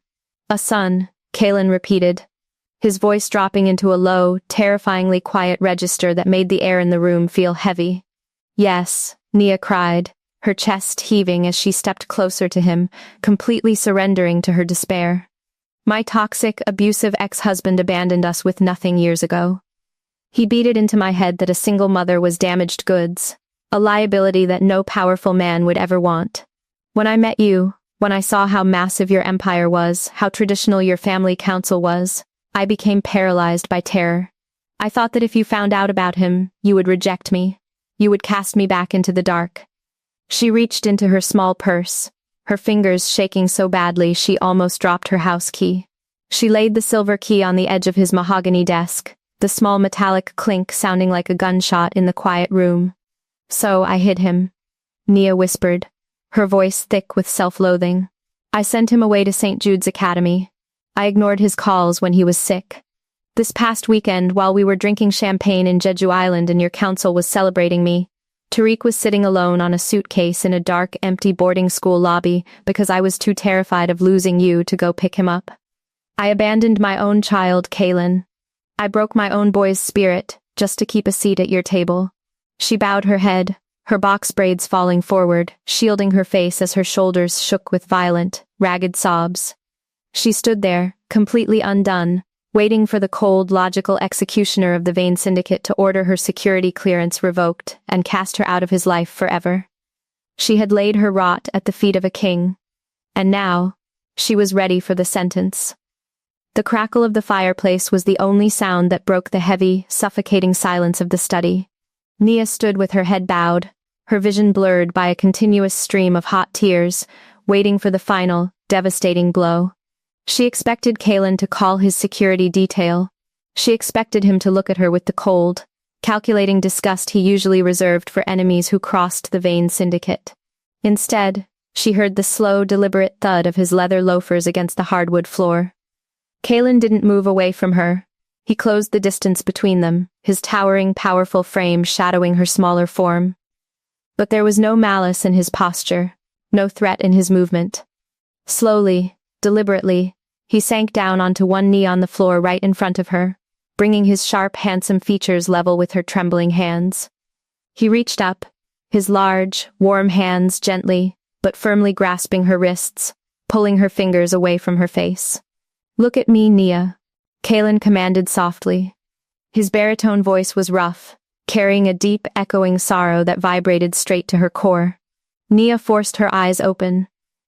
A son, Kaylin repeated, his voice dropping into a low, terrifyingly quiet register that made the air in the room feel heavy. Yes, Nia cried, her chest heaving as she stepped closer to him, completely surrendering to her despair. My toxic, abusive ex-husband abandoned us with nothing years ago. He beat it into my head that a single mother was damaged goods, a liability that no powerful man would ever want. When I met you, when I saw how massive your empire was, how traditional your family council was, I became paralyzed by terror. I thought that if you found out about him, you would reject me. You would cast me back into the dark. She reached into her small purse, her fingers shaking so badly she almost dropped her house key. She laid the silver key on the edge of his mahogany desk, the small metallic clink sounding like a gunshot in the quiet room. So I hid him, Nia whispered, her voice thick with self-loathing. I sent him away to St. Jude's Academy. I ignored his calls when he was sick. This past weekend, while we were drinking champagne in Jeju Island and your council was celebrating me, Tariq was sitting alone on a suitcase in a dark, empty boarding school lobby because I was too terrified of losing you to go pick him up. I abandoned my own child, Kaylin. I broke my own boy's spirit, just to keep a seat at your table. She bowed her head, her box braids falling forward, shielding her face as her shoulders shook with violent, ragged sobs. She stood there, completely undone, waiting for the cold, logical executioner of the Vane Syndicate to order her security clearance revoked and cast her out of his life forever. She had laid her rot at the feet of a king, and now, she was ready for the sentence. The crackle of the fireplace was the only sound that broke the heavy, suffocating silence of the study. Nia stood with her head bowed, her vision blurred by a continuous stream of hot tears, waiting for the final, devastating blow. She expected Kaylin to call his security detail. She expected him to look at her with the cold, calculating disgust he usually reserved for enemies who crossed the Vane Syndicate. Instead, she heard the slow, deliberate thud of his leather loafers against the hardwood floor. Kaylin didn't move away from her. He closed the distance between them, his towering, powerful frame shadowing her smaller form. But there was no malice in his posture, no threat in his movement. Slowly, deliberately, he sank down onto one knee on the floor right in front of her, bringing his sharp, handsome features level with her trembling hands. He reached up, his large, warm hands gently, but firmly grasping her wrists, pulling her fingers away from her face. Look at me, Nia, Kaylin commanded softly. His baritone voice was rough, carrying a deep, echoing sorrow that vibrated straight to her core. Nia forced her eyes open,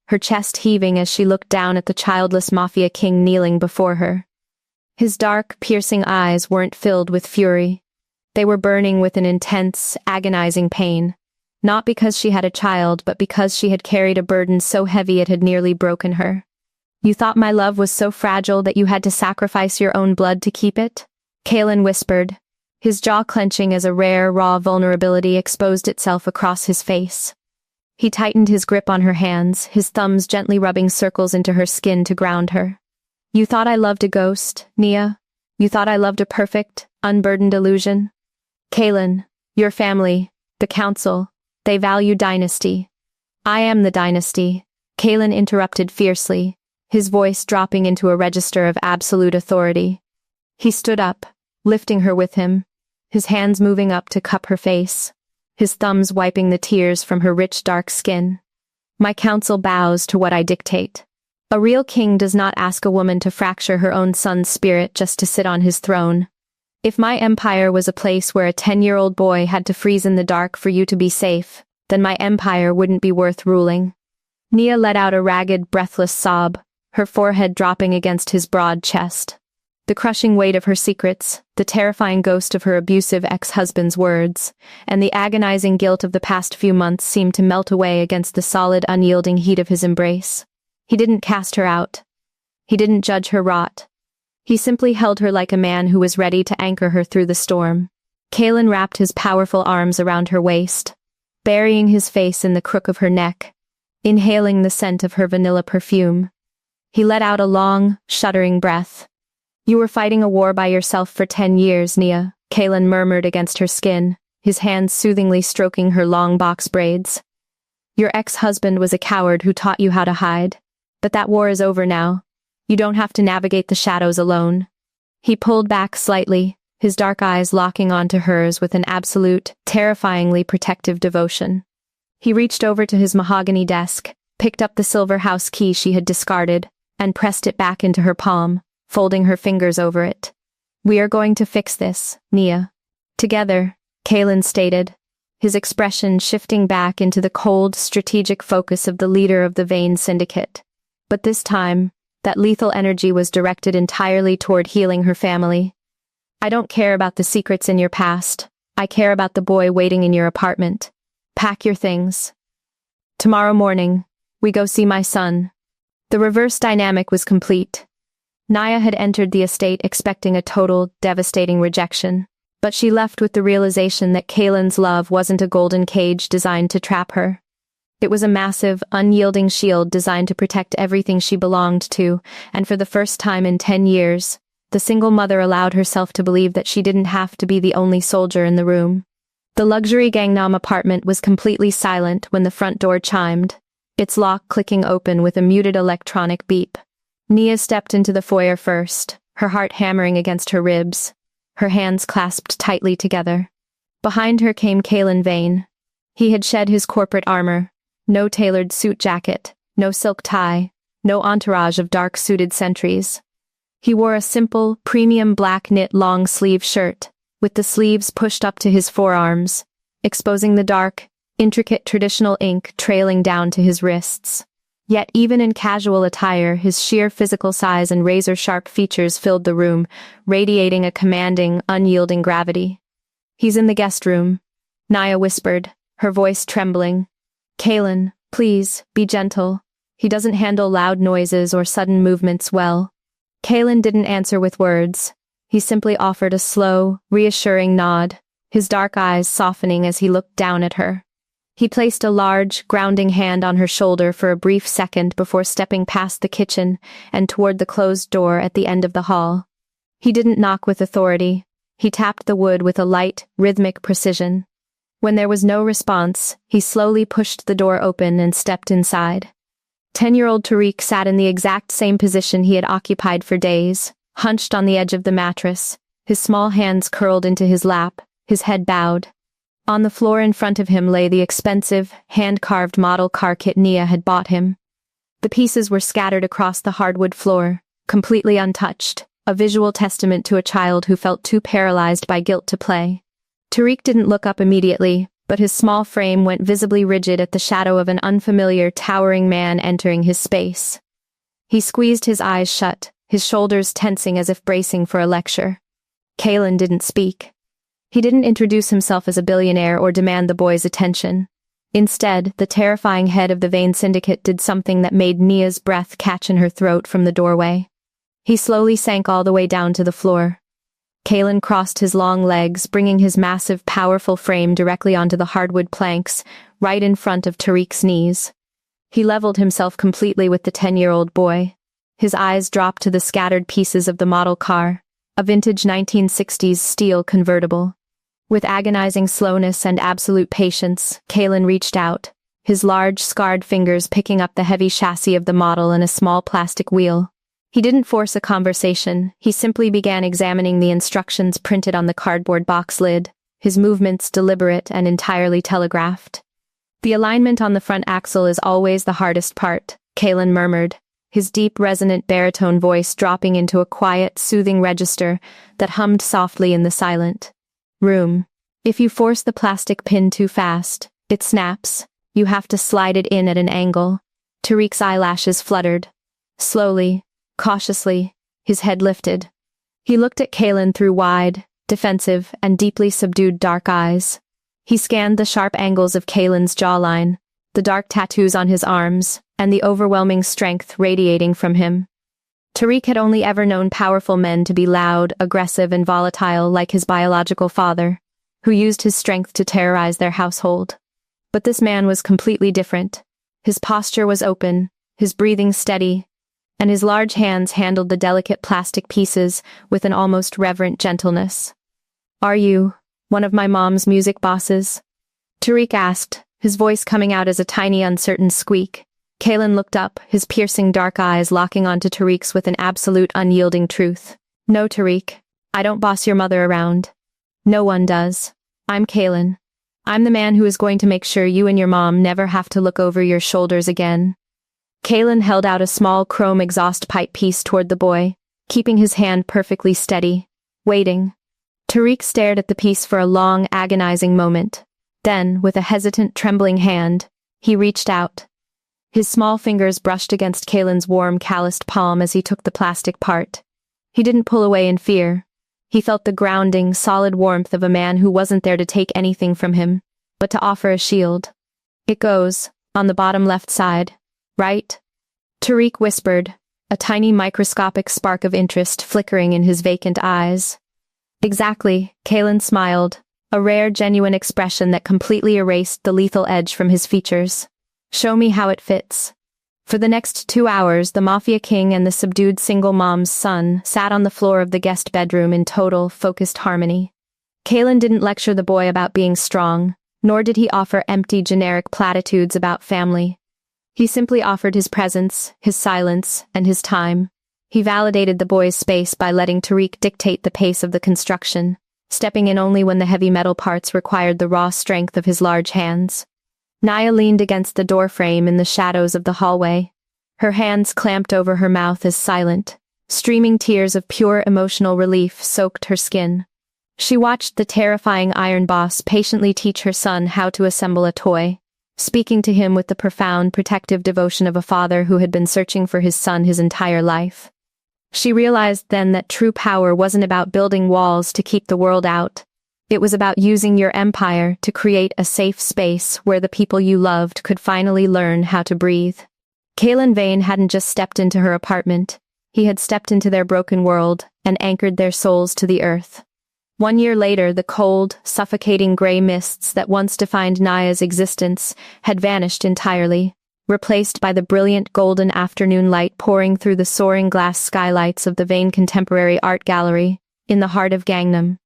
her chest heaving as she looked down at the childless mafia king kneeling before her. His dark, piercing eyes weren't filled with fury. They were burning with an intense, agonizing pain, not because she had a child, but because she had carried a burden so heavy it had nearly broken her. You thought my love was so fragile that you had to sacrifice your own blood to keep it? Kaylin whispered, his jaw clenching as a rare, raw vulnerability exposed itself across his face. He tightened his grip on her hands, his thumbs gently rubbing circles into her skin to ground her. You thought I loved a ghost, Nia? You thought I loved a perfect, unburdened illusion? Kaylin, your family, the council, they value dynasty. I am the dynasty, Kaylin interrupted fiercely, his voice dropping into a register of absolute authority. He stood up, lifting her with him, his hands moving up to cup her face, his thumbs wiping the tears from her rich dark skin. My counsel bows to what I dictate. A real king does not ask a woman to fracture her own son's spirit just to sit on his throne. If my empire was a place where a 10-year-old boy had to freeze in the dark for you to be safe, then my empire wouldn't be worth ruling. Nia let out a ragged, breathless sob, her forehead dropping against his broad chest. The crushing weight of her secrets, the terrifying ghost of her abusive ex-husband's words, and the agonizing guilt of the past few months seemed to melt away against the solid, unyielding heat of his embrace. He didn't cast her out. He didn't judge her rot. He simply held her like a man who was ready to anchor her through the storm. Kalen wrapped his powerful arms around her waist, burying his face in the crook of her neck, inhaling the scent of her vanilla perfume. He let out a long, shuddering breath. "You were fighting a war by yourself for 10 years, Nia," Kalen murmured against her skin, his hands soothingly stroking her long box braids. "Your ex-husband was a coward who taught you how to hide. But that war is over now. You don't have to navigate the shadows alone." He pulled back slightly, his dark eyes locking onto hers with an absolute, terrifyingly protective devotion. He reached over to his mahogany desk, picked up the silver house key she had discarded, and pressed it back into her palm, folding her fingers over it. "We are going to fix this, Nia. Together," Kalen stated, his expression shifting back into the cold, strategic focus of the leader of the Vane Syndicate. But this time, that lethal energy was directed entirely toward healing her family. "I don't care about the secrets in your past. I care about the boy waiting in your apartment. Pack your things. Tomorrow morning, we go see my son." The reverse dynamic was complete. Nia had entered the estate expecting a total, devastating rejection, but she left with the realization that Kalen's love wasn't a golden cage designed to trap her. It was a massive, unyielding shield designed to protect everything she belonged to, and for the first time in 10 years, the single mother allowed herself to believe that she didn't have to be the only soldier in the room. The luxury Gangnam apartment was completely silent when the front door chimed, its lock clicking open with a muted electronic beep. Nia stepped into the foyer first, her heart hammering against her ribs, her hands clasped tightly together. Behind her came Kalen Vane. He had shed his corporate armor. No tailored suit jacket, no silk tie, no entourage of dark-suited sentries. He wore a simple, premium black knit long-sleeve shirt, with the sleeves pushed up to his forearms, exposing the dark, intricate traditional ink trailing down to his wrists. Yet even in casual attire, his sheer physical size and razor-sharp features filled the room, radiating a commanding, unyielding gravity. "He's in the guest room," Nia whispered, her voice trembling. "Kalen, please, be gentle. He doesn't handle loud noises or sudden movements well." Kalen didn't answer with words. He simply offered a slow, reassuring nod, his dark eyes softening as he looked down at her. He placed a large, grounding hand on her shoulder for a brief second before stepping past the kitchen and toward the closed door at the end of the hall. He didn't knock with authority. He tapped the wood with a light, rhythmic precision. When there was no response, he slowly pushed the door open and stepped inside. 10-year-old Tariq sat in the exact same position he had occupied for days, hunched on the edge of the mattress, his small hands curled into his lap, his head bowed. On the floor in front of him lay the expensive, hand-carved model car kit Nia had bought him. The pieces were scattered across the hardwood floor, completely untouched, a visual testament to a child who felt too paralyzed by guilt to play. Tariq didn't look up immediately, but his small frame went visibly rigid at the shadow of an unfamiliar, towering man entering his space. He squeezed his eyes shut, his shoulders tensing as if bracing for a lecture. Kalen didn't speak. He didn't introduce himself as a billionaire or demand the boy's attention. Instead, the terrifying head of the Vane Syndicate did something that made Nia's breath catch in her throat from the doorway. He slowly sank all the way down to the floor. Kalen crossed his long legs, bringing his massive, powerful frame directly onto the hardwood planks, right in front of Tariq's knees. He leveled himself completely with the 10-year-old boy. His eyes dropped to the scattered pieces of the model car, a vintage 1960s steel convertible. With agonizing slowness and absolute patience, Kalen reached out, his large, scarred fingers picking up the heavy chassis of the model and a small plastic wheel. He didn't force a conversation, he simply began examining the instructions printed on the cardboard box lid, his movements deliberate and entirely telegraphed. "The alignment on the front axle is always the hardest part," Kalen murmured, his deep, resonant baritone voice dropping into a quiet, soothing register that hummed softly in the silent room. "If you force the plastic pin too fast, it snaps. You have to slide it in at an angle." Tariq's eyelashes fluttered. Slowly, cautiously, his head lifted. He looked at Kalen through wide, defensive, and deeply subdued dark eyes. He scanned the sharp angles of Kalen's jawline, the dark tattoos on his arms, and the overwhelming strength radiating from him. Tariq had only ever known powerful men to be loud, aggressive, and volatile like his biological father, who used his strength to terrorize their household. But this man was completely different. His posture was open, his breathing steady, and his large hands handled the delicate plastic pieces with an almost reverent gentleness. "Are you one of my mom's music bosses?" Tariq asked, his voice coming out as a tiny uncertain squeak. Kalen looked up, his piercing dark eyes locking onto Tariq's with an absolute unyielding truth. "No, Tariq. I don't boss your mother around. No one does. I'm Kalen. I'm the man who is going to make sure you and your mom never have to look over your shoulders again." Kalen held out a small chrome exhaust pipe piece toward the boy, keeping his hand perfectly steady, waiting. Tariq stared at the piece for a long, agonizing moment. Then, with a hesitant, trembling hand, he reached out. His small fingers brushed against Kalen's warm, calloused palm as he took the plastic part. He didn't pull away in fear. He felt the grounding, solid warmth of a man who wasn't there to take anything from him, but to offer a shield. "It goes, on the bottom left side, right?" Tariq whispered, a tiny microscopic spark of interest flickering in his vacant eyes. "Exactly," Kalen smiled, a rare, genuine expression that completely erased the lethal edge from his features. "Show me how it fits." For the next 2 hours, the Mafia King and the subdued single mom's son sat on the floor of the guest bedroom in total, focused harmony. Kalen didn't lecture the boy about being strong, nor did he offer empty, generic platitudes about family. He simply offered his presence, his silence, and his time. He validated the boy's space by letting Tariq dictate the pace of the construction, stepping in only when the heavy metal parts required the raw strength of his large hands. Naya leaned against the doorframe in the shadows of the hallway, her hands clamped over her mouth as silent, streaming tears of pure emotional relief soaked her skin. She watched the terrifying Iron Boss patiently teach her son how to assemble a toy, speaking to him with the profound, protective devotion of a father who had been searching for his son his entire life. She realized then that true power wasn't about building walls to keep the world out. It was about using your empire to create a safe space where the people you loved could finally learn how to breathe. Kalen Vane hadn't just stepped into her apartment. He had stepped into their broken world and anchored their souls to the earth. 1 year later, the cold, suffocating gray mists that once defined Naya's existence had vanished entirely, replaced by the brilliant golden afternoon light pouring through the soaring glass skylights of the Vane Contemporary Art Gallery in the heart of Gangnam.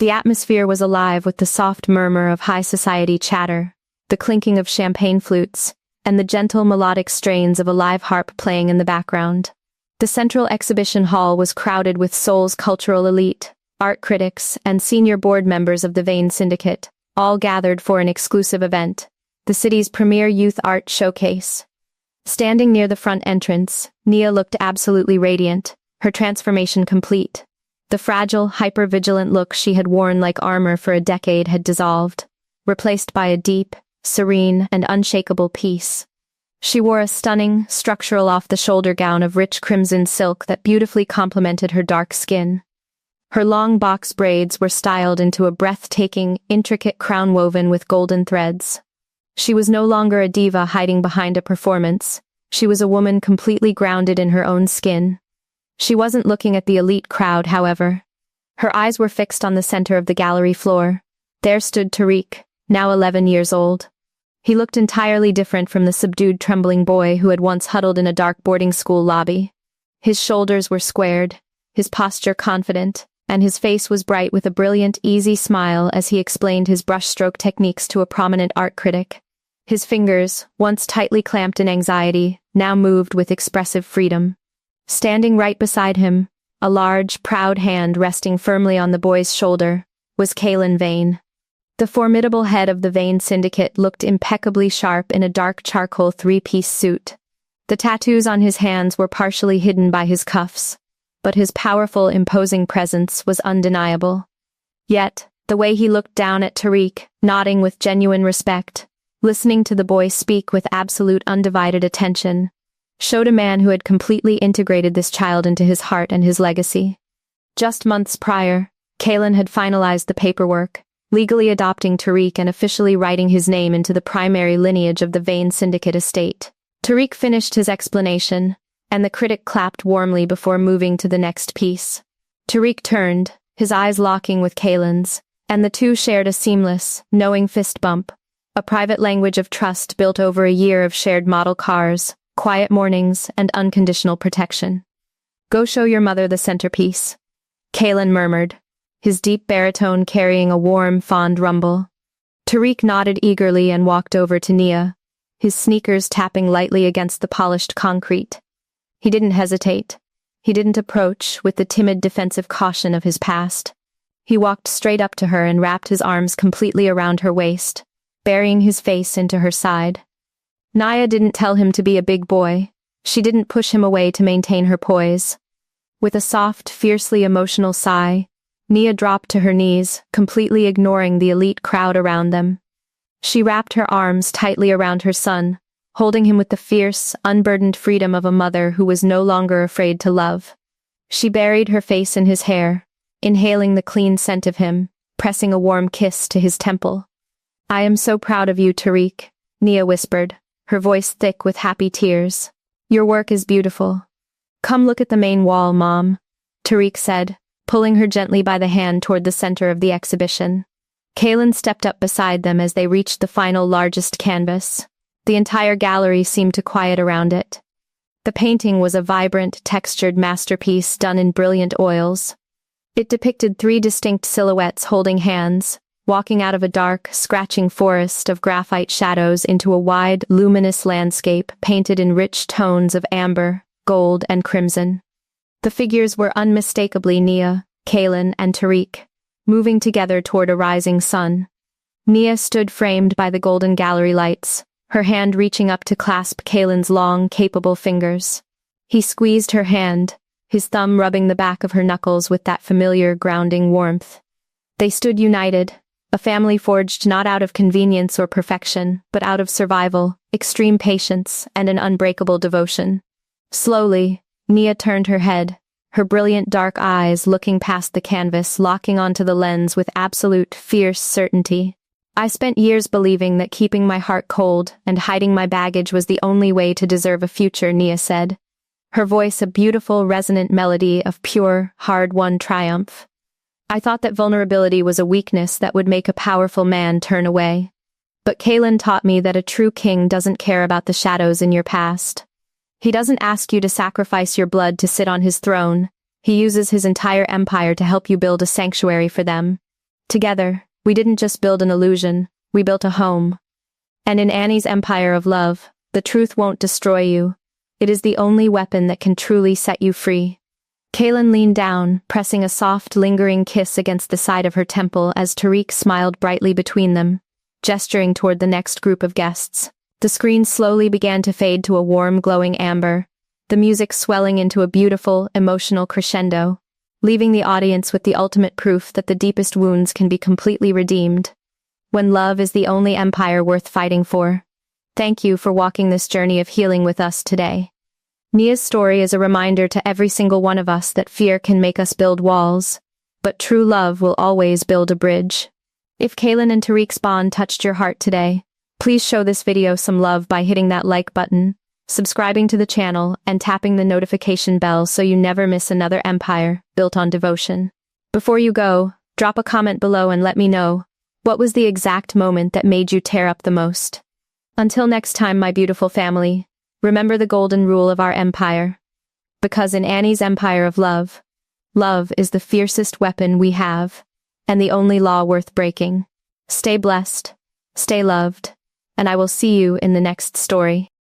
The atmosphere was alive with the soft murmur of high society chatter, the clinking of champagne flutes, and the gentle melodic strains of a live harp playing in the background. The central exhibition hall was crowded with Seoul's cultural elite, art critics, and senior board members of the Vane Syndicate, all gathered for an exclusive event, the city's premier youth art showcase. Standing near the front entrance, Nia looked absolutely radiant, her transformation complete. The fragile, hyper-vigilant look she had worn like armor for a decade had dissolved, replaced by a deep, serene, and unshakable peace. She wore a stunning, structural off-the-shoulder gown of rich crimson silk that beautifully complemented her dark skin. Her long box braids were styled into a breathtaking, intricate crown woven with golden threads. She was no longer a diva hiding behind a performance. She was a woman completely grounded in her own skin. She wasn't looking at the elite crowd, however. Her eyes were fixed on the center of the gallery floor. There stood Tariq, now 11 years old. He looked entirely different from the subdued, trembling boy who had once huddled in a dark boarding school lobby. His shoulders were squared, his posture confident, and his face was bright with a brilliant, easy smile as he explained his brushstroke techniques to a prominent art critic. His fingers, once tightly clamped in anxiety, now moved with expressive freedom. Standing right beside him, a large, proud hand resting firmly on the boy's shoulder, was Kalen Vane. The formidable head of the Vane Syndicate looked impeccably sharp in a dark charcoal 3-piece suit. The tattoos on his hands were partially hidden by his cuffs, but his powerful, imposing presence was undeniable. Yet, the way he looked down at Tariq, nodding with genuine respect, listening to the boy speak with absolute undivided attention, showed a man who had completely integrated this child into his heart and his legacy. Just months prior, Kalen had finalized the paperwork, legally adopting Tariq and officially writing his name into the primary lineage of the Vane Syndicate estate. Tariq finished his explanation, and the critic clapped warmly before moving to the next piece. Tariq turned, his eyes locking with Kaylin's, and the two shared a seamless, knowing fist bump, a private language of trust built over a year of shared model cars, quiet mornings, and unconditional protection. "Go show your mother the centerpiece," Kaylin murmured, his deep baritone carrying a warm, fond rumble. Tariq nodded eagerly and walked over to Nia, his sneakers tapping lightly against the polished concrete. He didn't hesitate. He didn't approach with the timid defensive caution of his past. He walked straight up to her and wrapped his arms completely around her waist, burying his face into her side. Nia didn't tell him to be a big boy. She didn't push him away to maintain her poise. With a soft, fiercely emotional sigh, Nia dropped to her knees, completely ignoring the elite crowd around them. She wrapped her arms tightly around her son, holding him with the fierce, unburdened freedom of a mother who was no longer afraid to love. She buried her face in his hair, inhaling the clean scent of him, pressing a warm kiss to his temple. "I am so proud of you, Tariq," Nia whispered, her voice thick with happy tears. "Your work is beautiful." "Come look at the main wall, Mom," Tariq said, pulling her gently by the hand toward the center of the exhibition. Kaylin stepped up beside them as they reached the final largest canvas. The entire gallery seemed to quiet around it. The painting was a vibrant, textured masterpiece done in brilliant oils. It depicted 3 distinct silhouettes holding hands, walking out of a dark, scratching forest of graphite shadows into a wide, luminous landscape painted in rich tones of amber, gold, and crimson. The figures were unmistakably Nia, Kaylin, and Tariq, moving together toward a rising sun. Nia stood framed by the golden gallery lights, her hand reaching up to clasp Kaylin's long, capable fingers. He squeezed her hand, his thumb rubbing the back of her knuckles with that familiar, grounding warmth. They stood united, a family forged not out of convenience or perfection, but out of survival, extreme patience, and an unbreakable devotion. Slowly, Nia turned her head, her brilliant dark eyes looking past the canvas, locking onto the lens with absolute, fierce certainty. "I spent years believing that keeping my heart cold and hiding my baggage was the only way to deserve a future," Nia said, her voice a beautiful, resonant melody of pure, hard-won triumph. "I thought that vulnerability was a weakness that would make a powerful man turn away. But Kaylin taught me that a true king doesn't care about the shadows in your past. He doesn't ask you to sacrifice your blood to sit on his throne. He uses his entire empire to help you build a sanctuary for them. Together, we didn't just build an illusion, we built a home. And in Annie's empire of love, the truth won't destroy you. It is the only weapon that can truly set you free." Kaylin leaned down, pressing a soft, lingering kiss against the side of her temple as Tariq smiled brightly between them, gesturing toward the next group of guests. The screen slowly began to fade to a warm, glowing amber, the music swelling into a beautiful, emotional crescendo, leaving the audience with the ultimate proof that the deepest wounds can be completely redeemed, when love is the only empire worth fighting for. Thank you for walking this journey of healing with us today. Nia's story is a reminder to every single one of us that fear can make us build walls, but true love will always build a bridge. If Kaylin and Tariq's bond touched your heart today, please show this video some love by hitting that like button, subscribing to the channel, and tapping the notification bell so you never miss another empire built on devotion. Before you go, drop a comment below and let me know, what was the exact moment that made you tear up the most? Until next time, my beautiful family, remember the golden rule of our empire. Because in Annie's empire of love, love is the fiercest weapon we have, and the only law worth breaking. Stay blessed, stay loved, and I will see you in the next story.